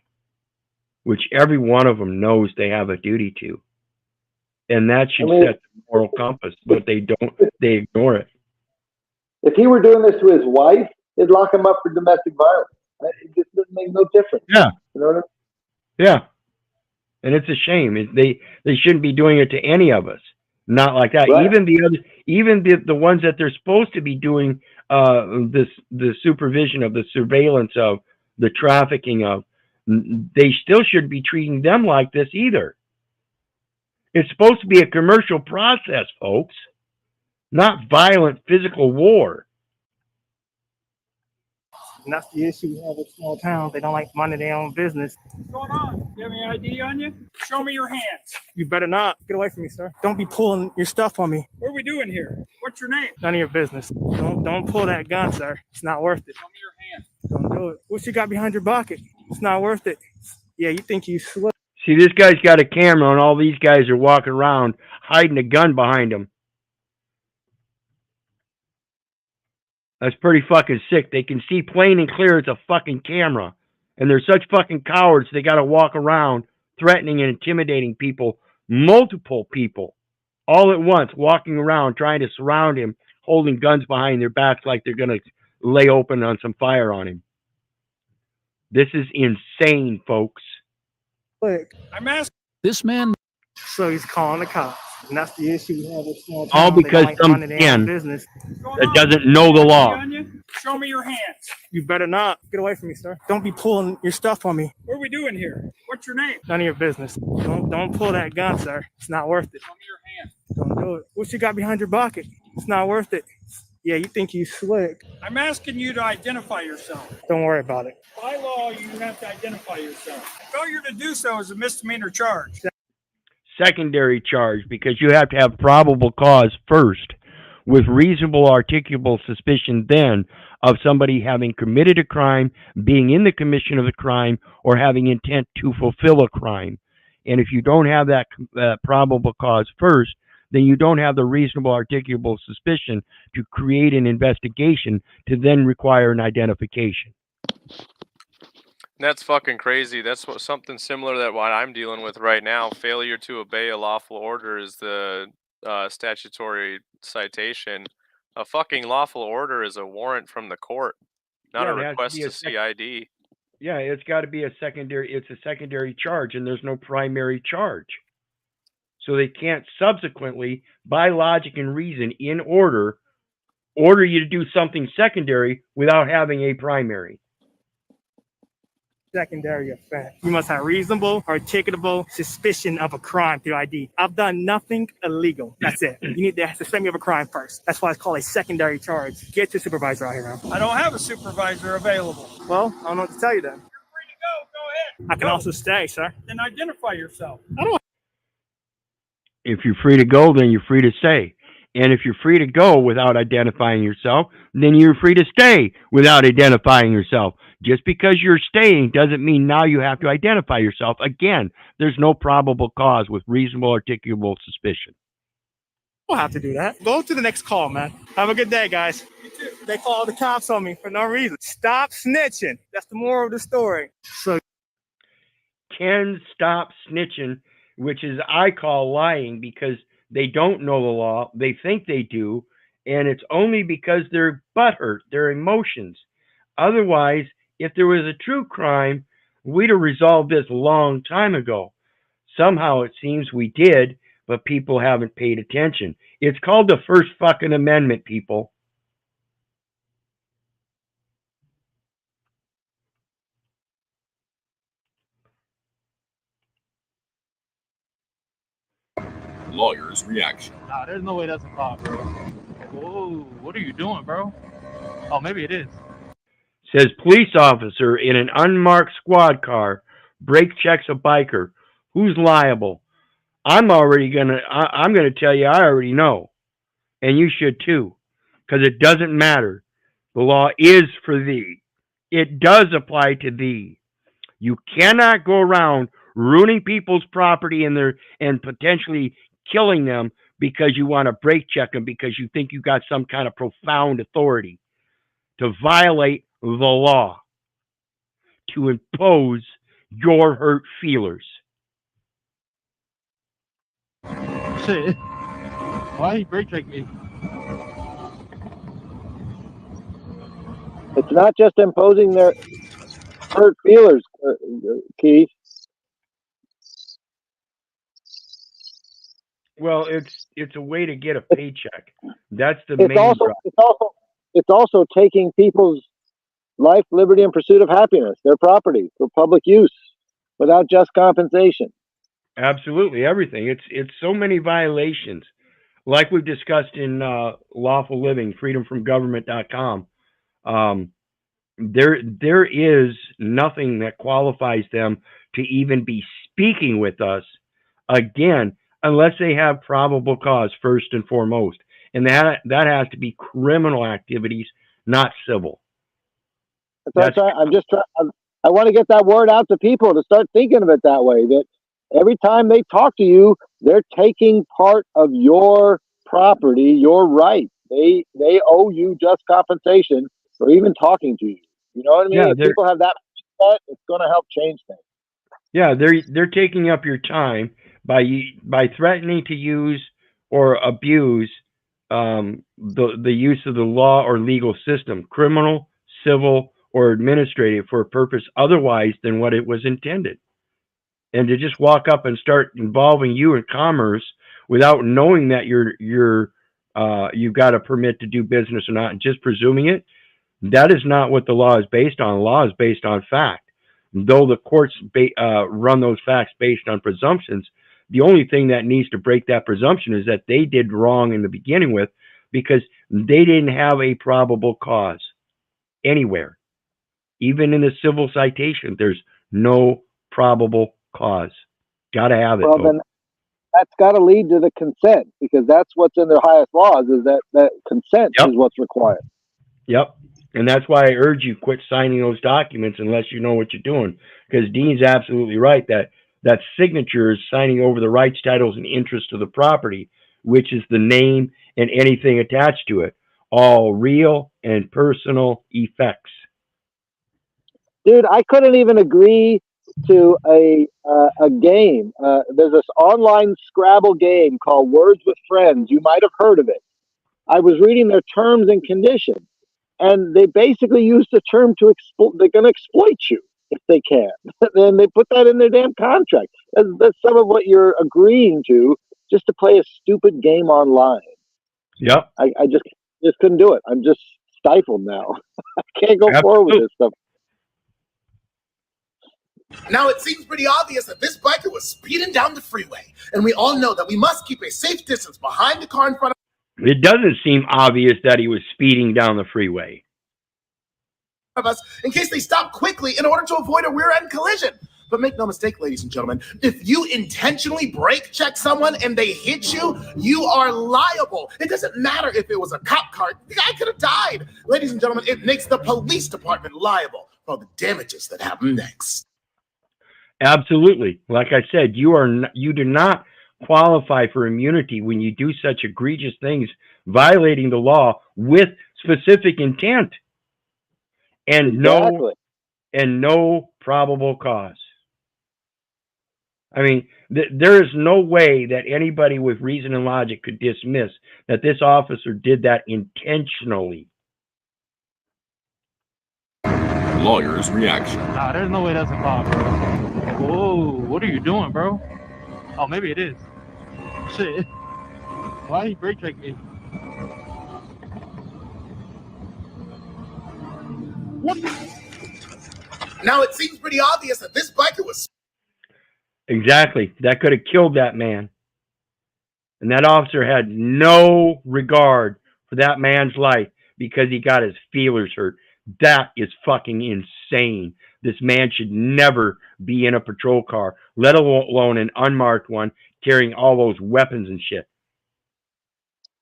which every one of them knows they have a duty to. And that should set the moral compass, but they don't. They ignore it. If he were doing this to his wife, they'd lock him up for domestic violence. It just doesn't make no difference. Yeah. You know what I mean? Yeah. And it's a shame. They shouldn't be doing it to any of us. Not like that. Right. Even the ones that they're supposed to be doing the supervision of, the surveillance of, the trafficking of, they still shouldn't be treating them like this either. It's supposed to be a commercial process, folks, not violent physical war. And that's the issue we have with small towns. They don't like minding their own business. What's going on? Do you have any ID on you? Show me your hands. You better not. Get away from me, sir. Don't be pulling your stuff on me. What are we doing here? What's your name? None of your business. Don't pull that gun, sir. It's not worth it. Show me your hands. Don't do it. What you got behind your bucket? It's not worth it. Yeah, you think you slick. See, this guy's got a camera, and all these guys are walking around hiding a gun behind them. That's pretty fucking sick. They can see plain and clear it's a fucking camera. And they're such fucking cowards, they got to walk around threatening and intimidating people, multiple people, all at once, walking around trying to surround him, holding guns behind their backs like they're going to lay open on some fire on him. This is insane, folks. I'm asking. This man So he's calling the cops. And that's the issue we have with small towns. All They don't because like some minding their own man business. that doesn't know the law. Show me your hands. You better not. Get away from me, sir. Don't be pulling your stuff on me. What are we doing here? What's your name? None of your business. Don't pull that gun, sir. It's not worth it. Show me your hands. Don't do it. What you got behind your bucket? It's not worth it. Yeah, you think you slick. I'm asking you to identify yourself. Don't worry about it. By law, you have to identify yourself. Failure to do so is a misdemeanor charge. Secondary charge, because you have to have probable cause first, with reasonable articulable suspicion then of somebody having committed a crime, being in the commission of the crime, or having intent to fulfill a crime. And if you don't have that probable cause first, then you don't have the reasonable articulable suspicion to create an investigation to then require an identification. That's fucking crazy. That's something similar that what I'm dealing with right now. Failure to obey a lawful order is the statutory citation. A fucking lawful order is a warrant from the court, not a request to CID. Yeah, it's got to be a secondary. It's a secondary charge, and there's no primary charge. So they can't subsequently, by logic and reason, in order you to do something secondary without having a primary. Secondary offense. You must have reasonable, articulable suspicion of a crime through ID. I've done nothing illegal. That's it. You need to suspect me of a crime first. That's why it's called a secondary charge. Get your supervisor out here, man. I don't have a supervisor available. Well, I don't know what to tell you then. You're free to go. Go ahead. I can also stay, sir. Then identify yourself. I don't. If you're free to go, then you're free to stay. And if you're free to go without identifying yourself, then you're free to stay without identifying yourself. Just because you're staying doesn't mean now you have to identify yourself. Again, there's no probable cause with reasonable articulable suspicion. We'll have to do that. Go to the next call, man. Have a good day, guys. You too. They called the cops on me for no reason. Stop snitching. That's the moral of the story. So, can stop snitching, which is I call lying, because they don't know the law. They think they do, and it's only because they're butthurt, their emotions. Otherwise, if there was a true crime, we'd have resolved this a long time ago. Somehow it seems we did, but people haven't paid attention. It's called the First fucking Amendment, people. Lawyer's reaction. Nah, there's no way that's a cop, bro. Whoa, what are you doing, bro? Oh, maybe it is. Says police officer in an unmarked squad car brake checks a biker. Who's liable? I'm gonna tell you I already know. And you should too. Because it doesn't matter. The law is for thee. It does apply to thee. You cannot go around ruining people's property and potentially killing them because you want to brake check them because you think you got some kind of profound authority to violate the law, to impose your hurt feelers. Shit. Why he brake check me? It's not just imposing their hurt feelers, Keith. Well, it's a way to get a paycheck. That's the main problem. It's also taking people's life, liberty, and pursuit of happiness, their property, for public use, without just compensation. Absolutely, everything. It's so many violations, like we've discussed in Lawful Living, freedomfromgovernment.com. There is nothing that qualifies them to even be speaking with us again, unless they have probable cause first and foremost, and that has to be criminal activities, not civil. That's right. I want to get that word out to people to start thinking of it that way. That every time they talk to you, they're taking part of your property, your right. They owe you just compensation for even talking to you. You know what I mean? Yeah, if people have that mindset, it's going to help change things. Yeah, they're taking up your time by threatening to use or abuse the use of the law or legal system, criminal, civil, or administrative, for a purpose otherwise than what it was intended. And to just walk up and start involving you in commerce without knowing that you've got a permit to do business or not, and just presuming it, that is not what the law is based on. The law is based on fact. Though the courts run those facts based on presumptions, the only thing that needs to break that presumption is that they did wrong in the beginning with, because they didn't have a probable cause anywhere. Even in the civil citation, there's no probable cause. Got to have it. Well, then that's got to lead to the consent, because that's what's in their highest laws, is that consent is what's required. Yep. And that's why I urge you, quit signing those documents unless you know what you're doing. Because Dean's absolutely right that signature is signing over the rights, titles, and interests of the property, which is the name and anything attached to it. All real and personal effects. Dude, I couldn't even agree to a game. There's this online Scrabble game called Words with Friends. You might have heard of it. I was reading their terms and conditions, and they basically use the term to they're going to exploit you if they can. Then they put that in their damn contract. That's some of what you're agreeing to, just to play a stupid game online. Yep. I just couldn't do it. I'm just stifled now. I can't go forward with this stuff. Now, it seems pretty obvious that this biker was speeding down the freeway, and we all know that we must keep a safe distance behind the car in front of It doesn't seem obvious that he was speeding down the freeway us in case they stop quickly in order to avoid a rear-end collision. But make no mistake, ladies and gentlemen, if you intentionally brake check someone and they hit you, you are liable. It doesn't matter if it was a cop car. The guy could have died. Ladies and gentlemen, it makes the police department liable for the damages that happen next. Absolutely. Like I said, you do not qualify for immunity when you do such egregious things, violating the law with specific intent and no probable cause. I mean, there is no way that anybody with reason and logic could dismiss that this officer did that intentionally. Lawyer's reaction. Nah, there's no way that's a cop, bro. Whoa, what are you doing, bro? Oh, maybe it is. Shit. Why he brake check me? What? Now, it seems pretty obvious that this biker was... Exactly. That could have killed that man. And that officer had no regard for that man's life because he got his feelers hurt. That is fucking insane. This man should never be in a patrol car, let alone an unmarked one, carrying all those weapons and shit.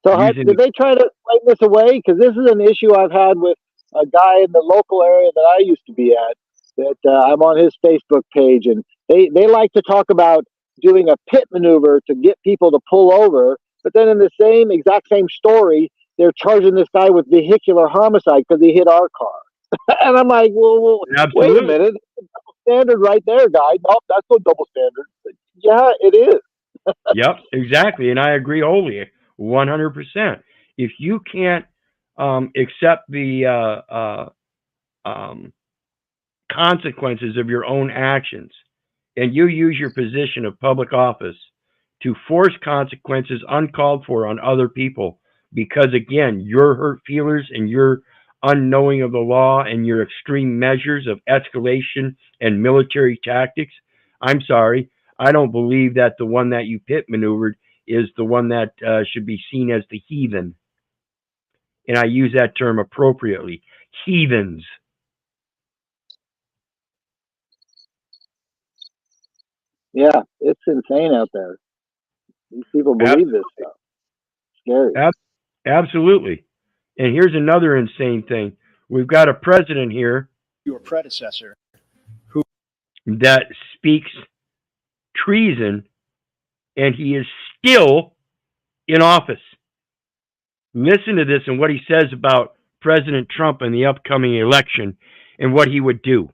So did they try to explain this away? Because this is an issue I've had with a guy in the local area that I used to be at, that I'm on his Facebook page, and they like to talk about doing a pit maneuver to get people to pull over, but then in the exact same story, they're charging this guy with vehicular homicide because he hit our car. And I'm like, well wait a minute. Double standard right there, guy. Nope, that's no double standard. Yeah, it is. Yep, exactly. And I agree wholly, 100%. If you can't accept the consequences of your own actions, and you use your position of public office to force consequences uncalled for on other people, because again, your hurt feelers and your unknowing of the law and your extreme measures of escalation and military tactics, I'm sorry, I don't believe that the one that you pit maneuvered is the one that should be seen as the heathen. And I use that term appropriately. Heathens. Yeah, it's insane out there. These people believe this stuff. Scary. Absolutely. And here's another insane thing. We've got a president here, your predecessor, that speaks treason, and he is still in office. Listen to this and what he says about President Trump in the upcoming election and what he would do.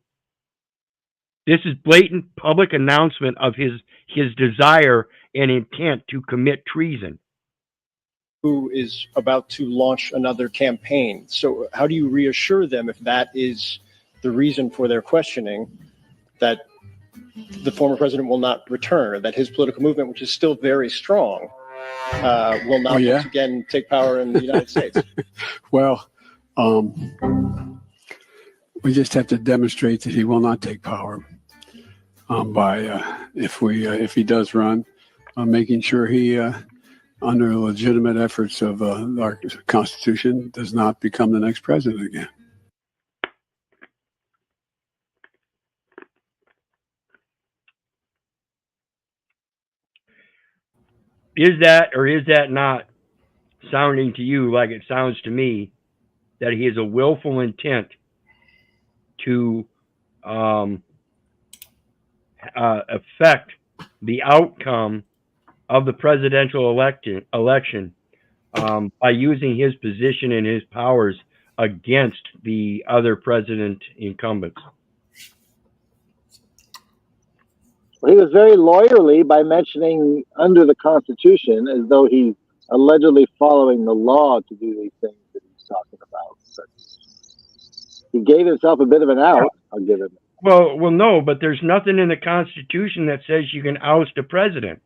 This is blatant public announcement of his desire and intent to commit treason. who is about to launch another campaign. So how do you reassure them if that is the reason for their questioning, that the former president will not return, or that his political movement, which is still very strong, will not once again take power in the United States? Well, we just have to demonstrate that he will not take power by if he does run, making sure he, under legitimate efforts of our Constitution, does not become the next president again. Is that or is that not sounding to you like it sounds to me that he has a willful intent to affect the outcome of the presidential election by using his position and his powers against the other president incumbents? He was very lawyerly by mentioning under the Constitution as though he's allegedly following the law to do these things that he's talking about. But he gave himself a bit of an out. I'll give him. Well, no, but there's nothing in the Constitution that says you can oust a president.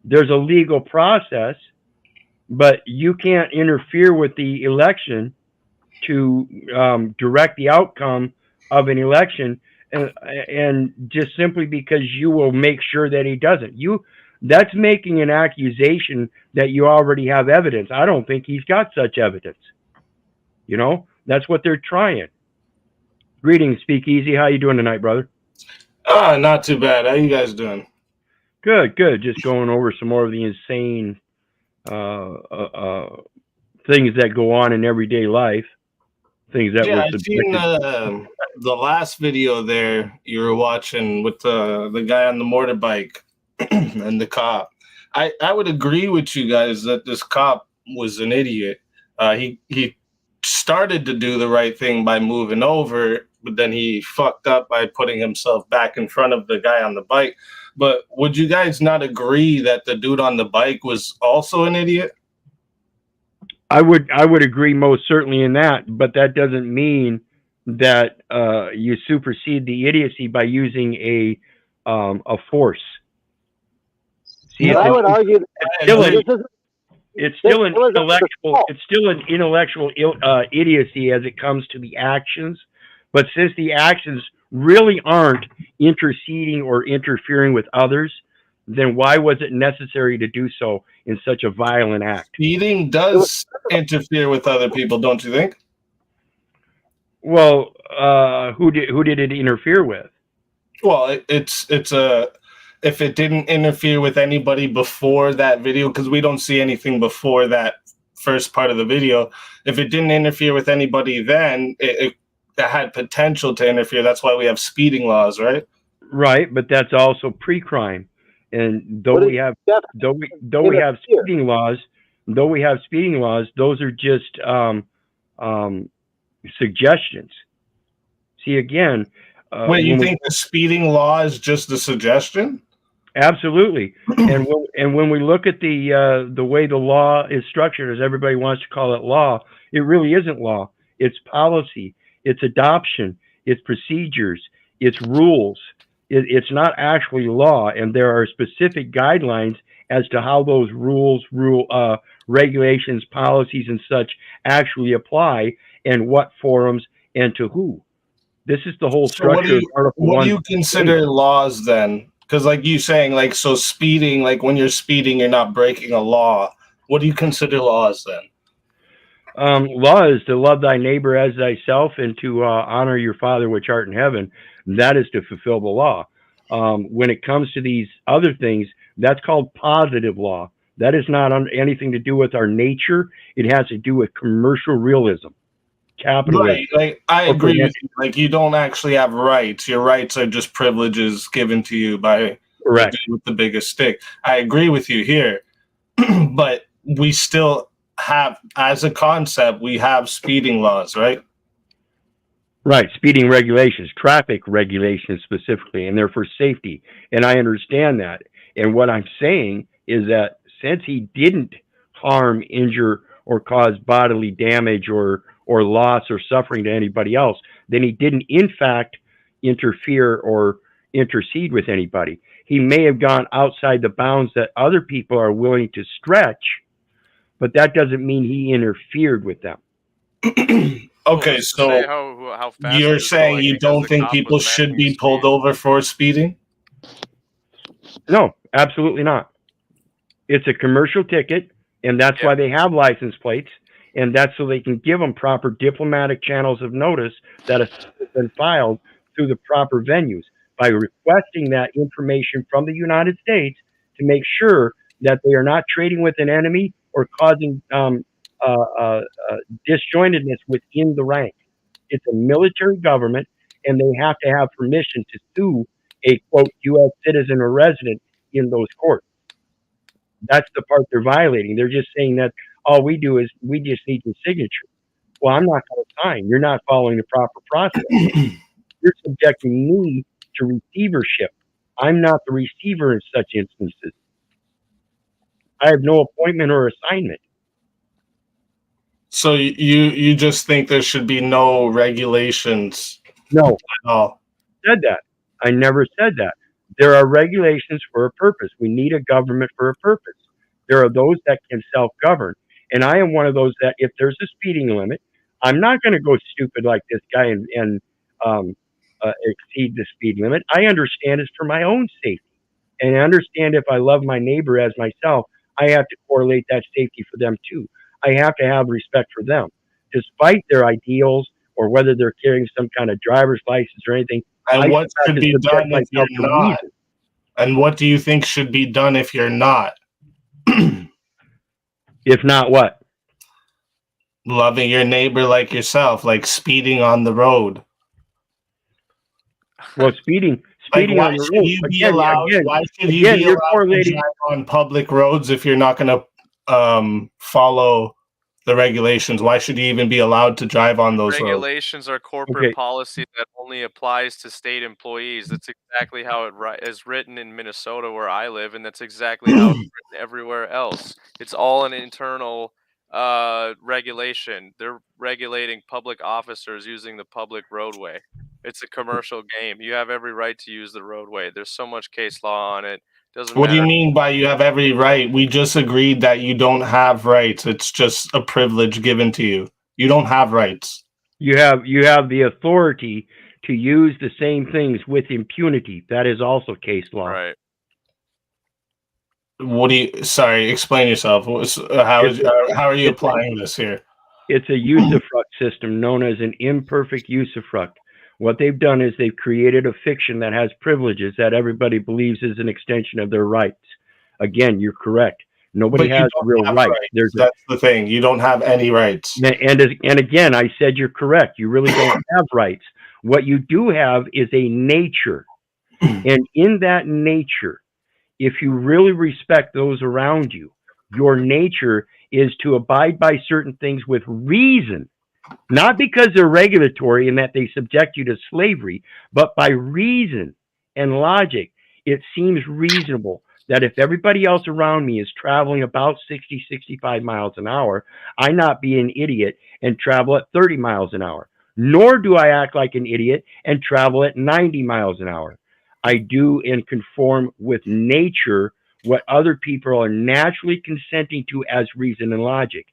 There's a legal process, but you can't interfere with the election to direct the outcome of an election, and just simply because you will make sure that he doesn't. That's making an accusation that you already have evidence. I don't think he's got such evidence. You know, that's what they're trying. Greetings, Speakeasy. How you doing tonight, brother? Not too bad. How you guys doing? Good, good. Just going over some more of the insane things that go on in everyday life. Things that were I've seen the last video there you were watching with the guy on the motorbike and the cop. I would agree with you guys that this cop was an idiot. He started to do the right thing by moving over, but then he fucked up by putting himself back in front of the guy on the bike. But would you guys not agree that the dude on the bike was also an idiot? I would agree most certainly in that, but that doesn't mean that you supersede the idiocy by using a force. See, I would argue it's still an intellectual idiocy as it comes to the actions, but since the actions really aren't interceding or interfering with others, then why was it necessary to do so in such a violent act? Speeding does interfere with other people, don't you think? Well, who did it interfere with? Well, if it didn't interfere with anybody before that video, because we don't see anything before that first part of the video. If it didn't interfere with anybody, then it had potential to interfere. That's why we have speeding laws, right? Right, but that's also pre-crime. And though we have speeding laws, those are just suggestions. See, again, wait, you think the speeding law is just a suggestion? Absolutely. And when we look at the way the law is structured, as everybody wants to call it law, it really isn't law. It's policy, it's adoption, it's procedures, it's rules. It's not actually law, and there are specific guidelines as to how those rules, regulations, policies, and such actually apply, and what forums and to who. This is the whole structure of Article 1. What do you consider laws then? Because like you saying, like, so speeding, like when you're speeding, you're not breaking a law. What do you consider laws then? Law is to love thy neighbor as thyself and to honor your father which art in heaven. That is to fulfill the law. When it comes to these other things, that's called positive law. That is not anything to do with our nature. It has to do with commercial realism, capitalism. Right, like I agree with you. Like you don't actually have rights. Your rights are just privileges given to you by the dude with the biggest stick. I agree with you here, but we still have, as a concept, we have speeding laws, right? Right, speeding regulations, traffic regulations specifically, and they're for safety. And I understand that. And what I'm saying is that since he didn't harm, injure, or cause bodily damage or loss or suffering to anybody else, then he didn't in fact interfere or intercede with anybody. He may have gone outside the bounds that other people are willing to stretch, but that doesn't mean he interfered with them. Okay, so how fast he you're was saying going you because don't the think cop people was should managing be pulled over for speeding? No, absolutely not. It's a commercial ticket, and that's why they have license plates, and that's so they can give them proper diplomatic channels of notice that has been filed through the proper venues by requesting that information from the United States to make sure that they are not trading with an enemy or causing disjointedness within the rank. It's a military government, and they have to have permission to sue a, quote, U.S. citizen or resident in those courts. That's the part they're violating. They're just saying that all we do is we just need your signature. Well, I'm not going to sign. You're not following the proper process. You're subjecting me to receivership. I'm not the receiver in such instances. I have no appointment or assignment. So you just think there should be no regulations? No. At all. Said that. I never said that. There are regulations for a purpose. We need a government for a purpose. There are those that can self-govern. And I am one of those that if there's a speeding limit, I'm not going to go stupid like this guy and exceed the speed limit. I understand it's for my own safety. And I understand if I love my neighbor as myself, I have to correlate that safety for them too. I have to have respect for them. Despite their ideals or whether they're carrying some kind of driver's license or anything. And what should be done if you're not? And what do you think should be done if you're not? If not what? Loving your neighbor like yourself, like speeding on the road. Well, speeding Like, why on the should road. you be allowed? Why should you be allowed to drive on public roads if you're not going to follow the regulations? Why should you even be allowed to drive on those roads? Regulations are corporate policy that only applies to state employees. That's exactly how it is written in Minnesota, where I live, and that's exactly how it's written everywhere else. It's all an internal regulation. They're regulating public officers using the public roadway. It's a commercial game. You have every right to use the roadway. There's so much case law on it. Doesn't What do matter. you mean by you have every right? We just agreed that you don't have rights. It's just a privilege given to you. You don't have rights. You have the authority to use the same things with impunity. That is also case law. Right. What do you? Sorry, explain yourself. How are you applying this here? It's a usufruct system known as an imperfect usufruct. What they've done is they've created a fiction that has privileges that everybody believes is an extension of their rights. Again, you're correct. Nobody has real rights. That's the thing. You don't have any rights. And again, I said you're correct. You really don't have rights. What you do have is a nature. And in that nature, if you really respect those around you, your nature is to abide by certain things with reason. Not because they're regulatory and that they subject you to slavery, but by reason and logic. It seems reasonable that if everybody else around me is traveling about 60, 65 miles an hour, I not be an idiot and travel at 30 miles an hour. Nor do I act like an idiot and travel at 90 miles an hour. I do and conform with nature what other people are naturally consenting to as reason and logic.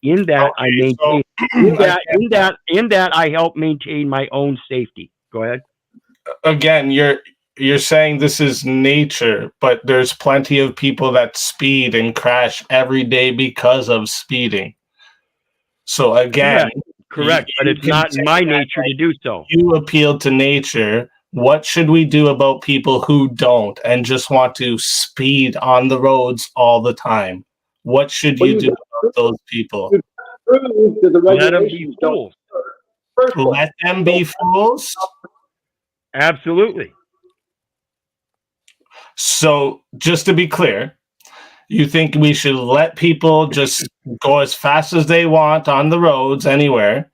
In that, I maintain. In that, I help maintain my own safety. Go ahead. Again, you're saying this is nature, but there's plenty of people that speed and crash every day because of speeding. So again, correct, but it's not in my nature to do so. You appeal to nature. What should we do about people who don't and just want to speed on the roads all the time? What should you do about those people? Let them be fools. Let them be fools? Absolutely. So, just to be clear, you think we should let people just go as fast as they want on the roads anywhere,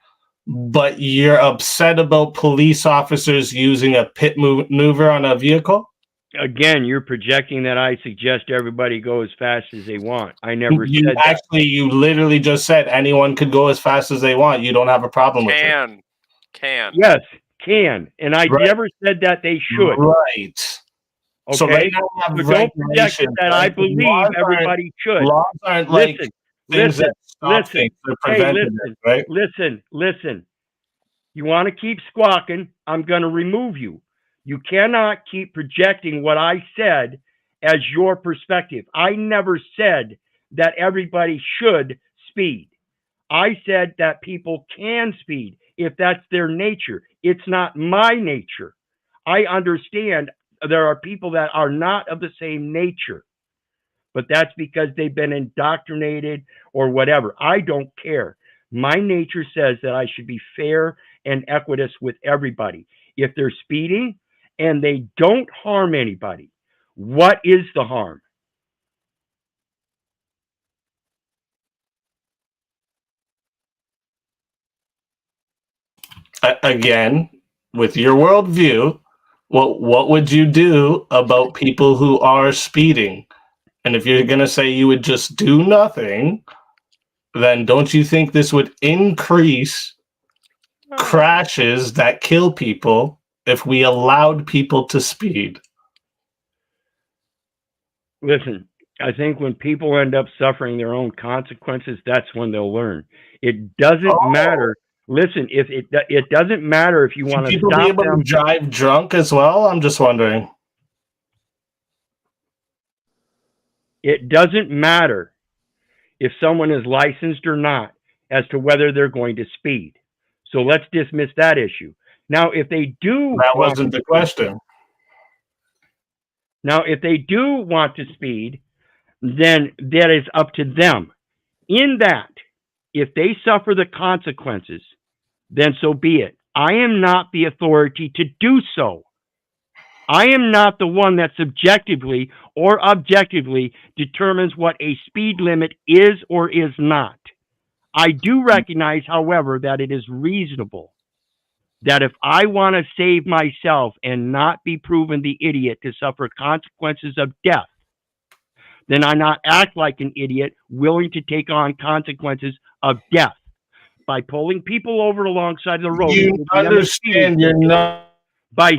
but you're upset about police officers using a pit maneuver on a vehicle? Again, you're projecting that I suggest everybody go as fast as they want. I never said that. Actually, you literally just said anyone could go as fast as they want. You don't have a problem with it. Can. Yes, can, and I never said that they should. Right. Okay. So right now we have So don't project it regulations, that right? I believe Laws everybody should. Laws aren't like Listen, things listen, that stop listen. things, they're Hey, preventative, listen, right? listen. You want to keep squawking, I'm going to remove you. You cannot keep projecting what I said as your perspective. I never said that everybody should speed. I said that people can speed if that's their nature. It's not my nature. I understand there are people that are not of the same nature, but that's because they've been indoctrinated or whatever. I don't care. My nature says that I should be fair and equitous with everybody. If they're speeding and they don't harm anybody, what is the harm? Again, with your worldview, what would you do about people who are speeding? And if you're going to say you would just do nothing, then don't you think this would increase crashes that kill people if we allowed people to speed? Listen, I think when people end up suffering their own consequences, that's when they'll learn. It doesn't matter. Listen, if it doesn't matter if you want to People be stop able them. to drive drunk as well? I'm just wondering. It doesn't matter if someone is licensed or not as to whether they're going to speed. So let's dismiss that issue. Now, if they do, That wasn't the question. Now, if they do want to speed, then that is up to them. In that, if they suffer the consequences, then so be it. I am not the authority to do so. I am not the one that subjectively or objectively determines what a speed limit is or is not. I do recognize, however, that it is reasonable that if I want to save myself and not be proven the idiot to suffer consequences of death, then I not act like an idiot willing to take on consequences of death by pulling people over alongside the road. You understand you're not. By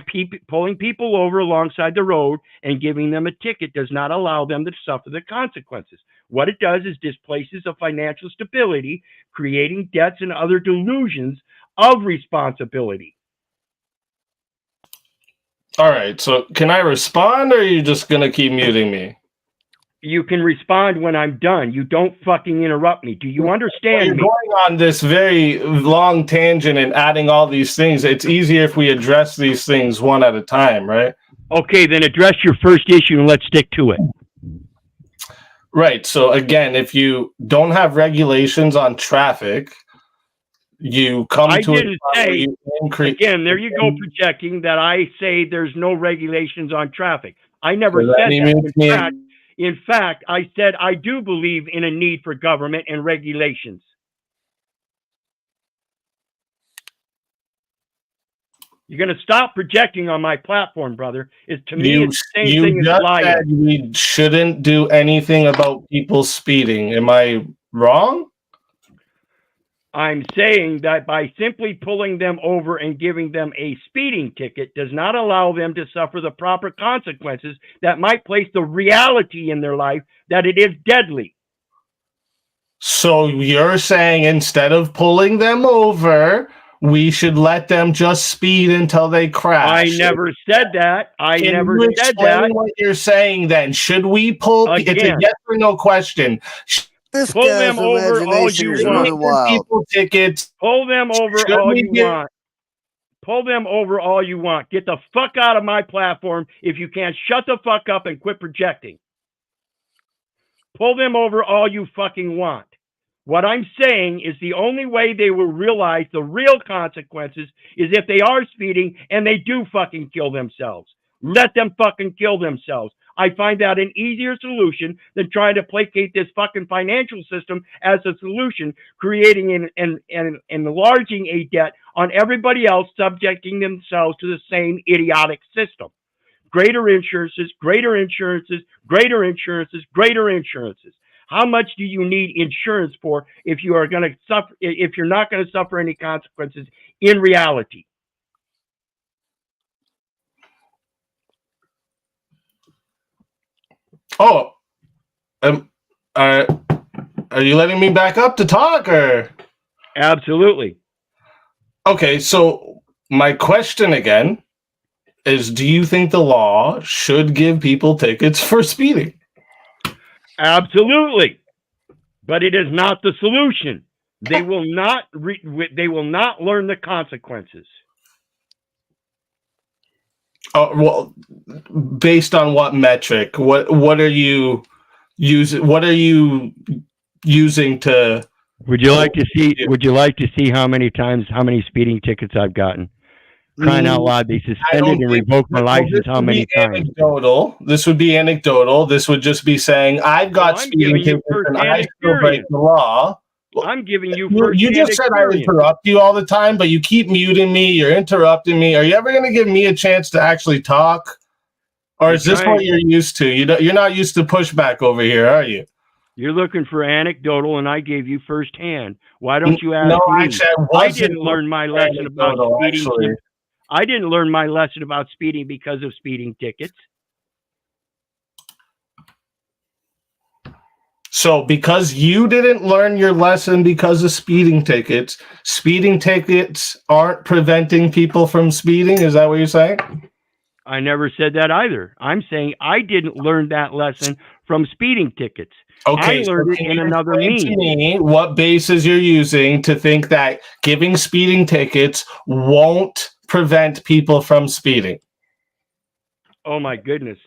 pulling people over alongside the road and giving them a ticket does not allow them to suffer the consequences. What it does is displaces a financial stability, creating debts and other delusions of responsibility. All right, so can I respond, or are you just going to keep muting me? You can respond when I'm done. You don't fucking interrupt me. Do you understand You're me? going on this very long tangent and adding all these things. It's easier if we address these things one at a time, right? Okay, then address your first issue and let's stick to it. Right. So again, if you don't have regulations on traffic, you come I to didn't say, increase. again, there you go projecting that I say there's no regulations on traffic. I never said that. In fact, I said I do believe in a need for government and regulations. You're going to stop projecting on my platform, brother. To me, it's the same thing as lying. Said we shouldn't do anything about people speeding. Am I wrong? I'm saying that by simply pulling them over and giving them a speeding ticket does not allow them to suffer the proper consequences that might place the reality in their life that it is deadly. So you're saying instead of pulling them over, we should let them just speed until they crash? I never said that. Can you explain what you're saying then? Should we pull? It's a yes or no question. Pull them over all you want. People tickets. Pull them over all you want. Pull them over all you want. Get the fuck out of my platform. If you can't, shut the fuck up and quit projecting. Pull them over all you fucking want. What I'm saying is the only way they will realize the real consequences is if they are speeding and they do fucking kill themselves. Let them fucking kill themselves. I find that an easier solution than trying to placate this fucking financial system as a solution, creating and enlarging a debt on everybody else, subjecting themselves to the same idiotic system. Greater insurances, greater insurances, greater insurances, greater insurances. How much do you need insurance for if you are going to suffer, if you're not going to suffer any consequences in reality? Oh, are you letting me back up to talk, or? Absolutely. Okay, so my question again is, do you think the law should give people tickets for speeding? Absolutely. But it is not the solution. They will not they will not learn the consequences. Oh, well, based on what metric? What are you using? What are you using to? Would you like to see? Would you like to see how many speeding tickets I've gotten? Crying out loud! They suspended and revoked my license. How many times? Anecdotal. This would be anecdotal. This would just be saying I've got speeding tickets and I still break the law. I'm giving you You just said I interrupt you all the time, but you keep muting me. You're interrupting me. Are you ever going to give me a chance to actually talk, or is this what you're used to? You're not used to pushback over here, are you? You're looking for anecdotal, and I gave you firsthand. Why don't you ask No, me? actually, I didn't learn my lesson about speeding. I didn't learn my lesson about speeding because of speeding tickets. So because you didn't learn your lesson because of speeding tickets aren't preventing people from speeding? Is that what you're saying? I never said that either. I'm saying I didn't learn that lesson from speeding tickets. Okay, I learned it in another means. To me, what basis you're using to think that giving speeding tickets won't prevent people from speeding? Oh my goodness.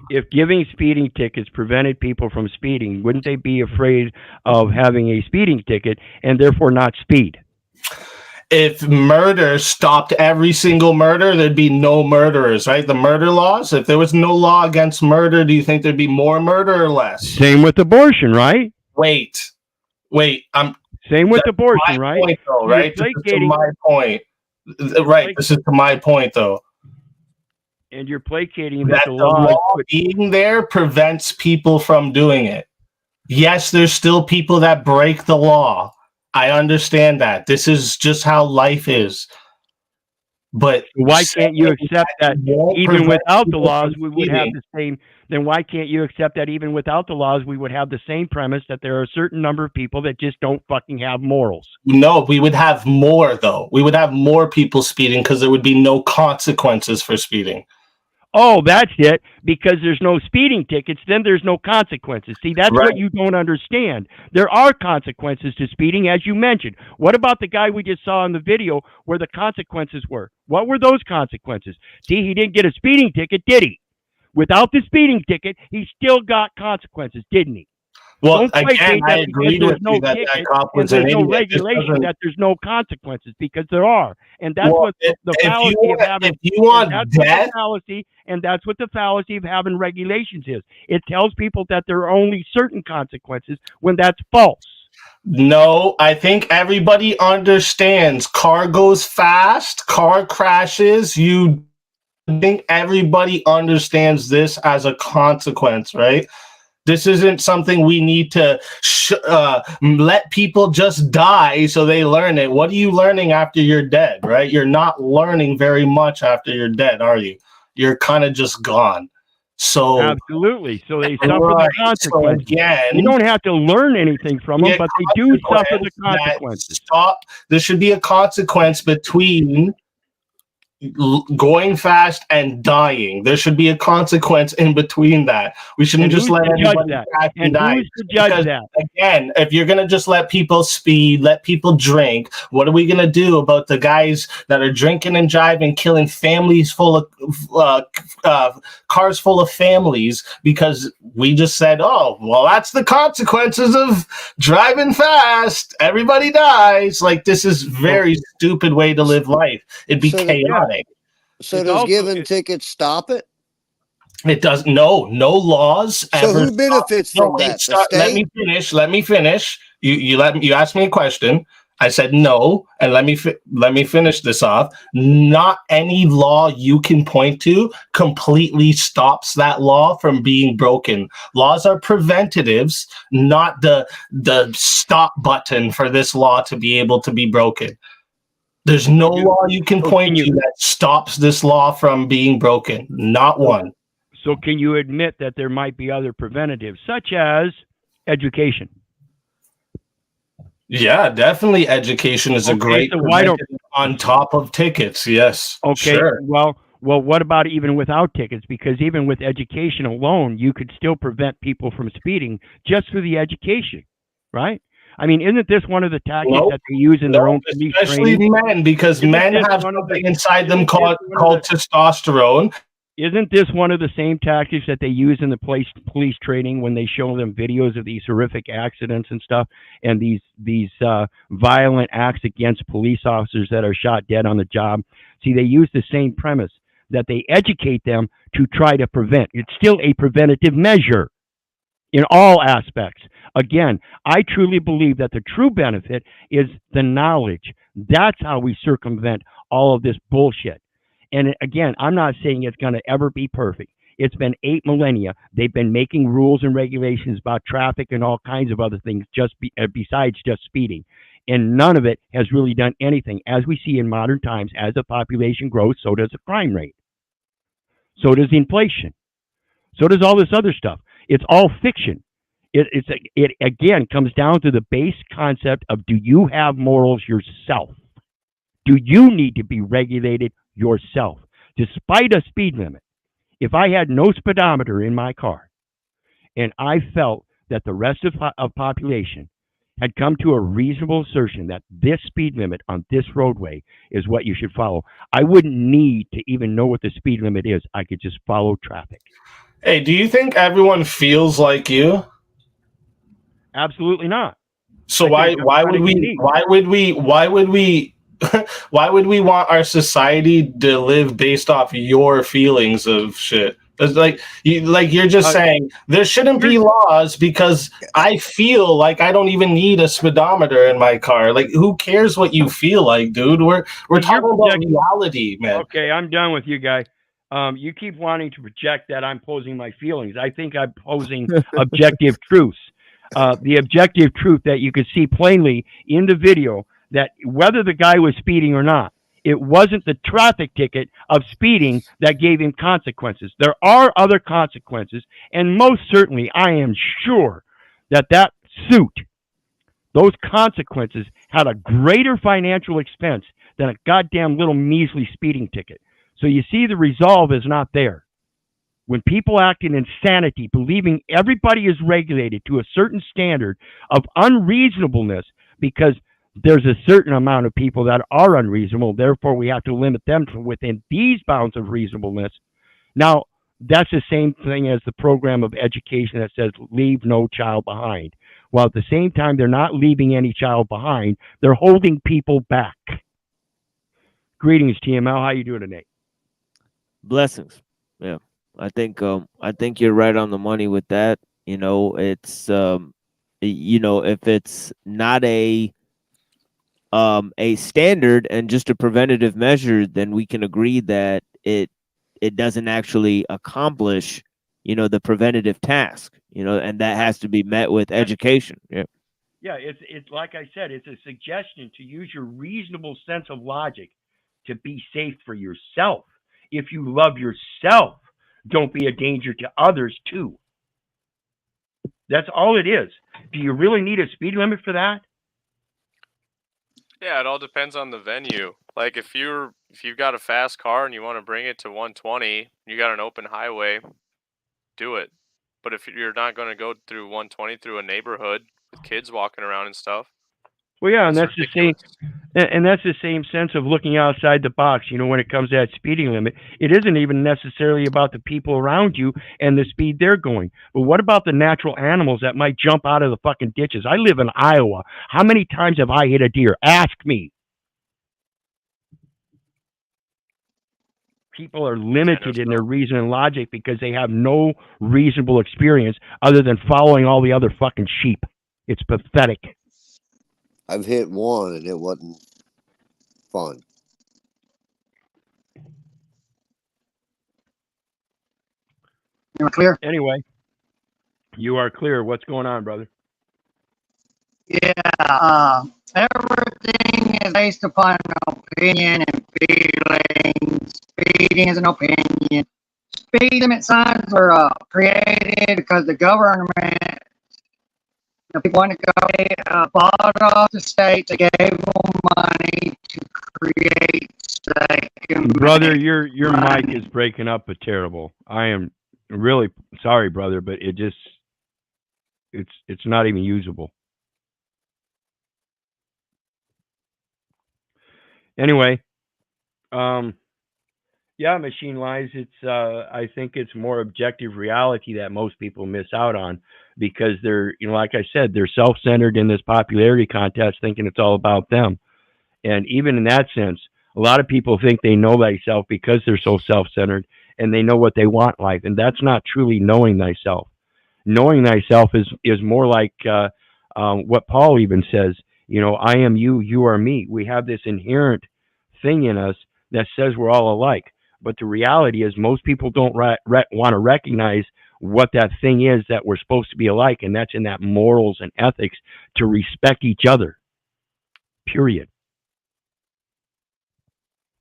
If giving speeding tickets prevented people from speeding, wouldn't they be afraid of having a speeding ticket and therefore not speed? If murder stopped every single murder, there'd be no murderers, right? The murder laws, if there was no law against murder, do you think there'd be more murder or less? Same with abortion, right? Wait. Same with abortion, right? Point, though, right? This is to my point. Right, this is to my point, though. And you're placating that The law being there prevents people from doing it. Yes, there's still people that break the law. I understand that. This is just how life is. But why can't you accept that even without the laws we would have the same? Then why can't you accept that even without the laws we would have the same premise that there are a certain number of people that just don't fucking have morals? No, we would have more, though. We would have more people speeding because there would be no consequences for speeding. Oh, that's it. Because there's no speeding tickets, then there's no consequences. See, that's what you don't understand. There are consequences to speeding, as you mentioned. What about the guy we just saw in the video where the consequences were? What were those consequences? See, he didn't get a speeding ticket, did he? Without the speeding ticket, he still got consequences, didn't he? Well, again, I agree with you that that cop was an idiot. There's no regulation that there's no consequences, because there are, and that's what the fallacy of having. If you want death, and that's what the fallacy of having regulations is. It tells people that there are only certain consequences when that's false. No, I think everybody understands. Car goes fast, car crashes. You think everybody understands this as a consequence, right? This isn't something we need to let people just die so they learn it. What are you learning after you're dead, right? You're not learning very much after you're dead, are you? You're kind of just gone. So absolutely. So they suffer the consequences. So again, you don't have to learn anything from them, but they do suffer the consequences. There should be a consequence between going fast and dying. There should be a consequence in between that. We shouldn't just let anybody crash and die. Who's to judge that? Again, if you're gonna just let people speed, let people drink, what are we gonna do about the guys that are drinking and driving, killing families full of cars full of families because we just said, oh, well, that's the consequences of driving fast. Everybody dies. Like, this is very stupid way to live life. It'd be chaotic. So does giving tickets stop it? It does. No laws. So ever who benefits from that? Let me finish. You asked me a question. I said no, and let me finish this off. Not any law you can point to completely stops that law from being broken. Laws are preventatives, not the stop button for this law to be able to be broken. There's no law you can point to that stops this law from being broken. Not one. So can you admit that there might be other preventatives, such as education? Yeah, definitely. Education is a great so why don't preventive on top of tickets. Yes. Okay, Sure. well, what about even without tickets? Because even with education alone, you could still prevent people from speeding just through the education, right? I mean, isn't this one of the tactics Nope. that they use in their own police Especially training? men, because Isn't men this have one of the- something inside them isn't this called one of the- testosterone. Isn't this one of the same tactics that they use in the police training when they show them videos of these horrific accidents and stuff, and these violent acts against police officers that are shot dead on the job? See, they use the same premise that they educate them to try to prevent. It's still a preventative measure in all aspects. Again, I truly believe that the true benefit is the knowledge. That's how we circumvent all of this bullshit. And again, I'm not saying it's going to ever be perfect. It's been 8 millennia. They've been making rules and regulations about traffic and all kinds of other things besides just speeding. And none of it has really done anything. As we see in modern times, as the population grows, so does the crime rate. So does inflation. So does all this other stuff. It's all fiction. It again comes down to the base concept of, do you have morals yourself? Do you need to be regulated yourself? Despite a speed limit, if I had no speedometer in my car and I felt that the rest of population had come to a reasonable assertion that this speed limit on this roadway is what you should follow, I wouldn't need to even know what the speed limit is. I could just follow traffic. Hey, do you think everyone feels like you? Absolutely not. So why would we want our society to live based off your feelings of shit? It's like you're just saying there shouldn't be laws because I feel like I don't even need a speedometer in my car. Like, who cares what you feel like, dude? We're talking about reality, man. Okay, I'm done with you guys. You keep wanting to project that I'm posing my feelings. I think I'm posing objective truths. The objective truth that you could see plainly in the video, that whether the guy was speeding or not, it wasn't the traffic ticket of speeding that gave him consequences. There are other consequences, and most certainly I am sure that suit, those consequences, had a greater financial expense than a goddamn little measly speeding ticket. So you see, the resolve is not there. When people act in insanity, believing everybody is regulated to a certain standard of unreasonableness because there's a certain amount of people that are unreasonable, therefore we have to limit them to within these bounds of reasonableness. Now, that's the same thing as the program of education that says leave no child behind. While at the same time they're not leaving any child behind, they're holding people back. Greetings, TML. How you doing today? Blessings. Yeah. I think you're right on the money with that. You know, it's if it's not a standard and just a preventative measure, then we can agree that it doesn't actually accomplish, the preventative task, and that has to be met with education. Yeah. Yeah, it's like I said, it's a suggestion to use your reasonable sense of logic to be safe for yourself. If you love yourself, don't be a danger to others too. That's all it is. Do you really need a speed limit for that? Yeah, it all depends on the venue. Like if you've got a fast car and you want to bring it to 120, you got an open highway, do it. But if you're not going to go through 120 through a neighborhood with kids walking around and stuff. Well, yeah, and that's the same sense of looking outside the box. When it comes to that speeding limit, it isn't even necessarily about the people around you and the speed they're going. But what about the natural animals that might jump out of the fucking ditches? I live in Iowa. How many times have I hit a deer? Ask me. People are limited in their reason and logic because they have no reasonable experience other than following all the other fucking sheep. It's pathetic. I've hit one and it wasn't fun. You're clear? Anyway, you are clear. What's going on, brother? Yeah, everything is based upon opinion and feelings. Speeding is an opinion. speed limit signs were created because the government, people wanted to go, bought off the states. They gave them money to create state. Brother, your mic is breaking up a terrible. I am really sorry, brother, but it's not even usable. Anyway, yeah, Machine Wise, it's I think it's more objective reality that most people miss out on because they're, like I said, they're self-centered in this popularity contest thinking it's all about them. And even in that sense, a lot of people think they know thyself because they're so self-centered and they know what they want in life. And that's not truly knowing thyself. Knowing thyself is more like what Paul even says, I am you, you are me. We have this inherent thing in us that says we're all alike. But the reality is most people don't want to recognize what that thing is that we're supposed to be alike. And that's in that morals and ethics to respect each other, period.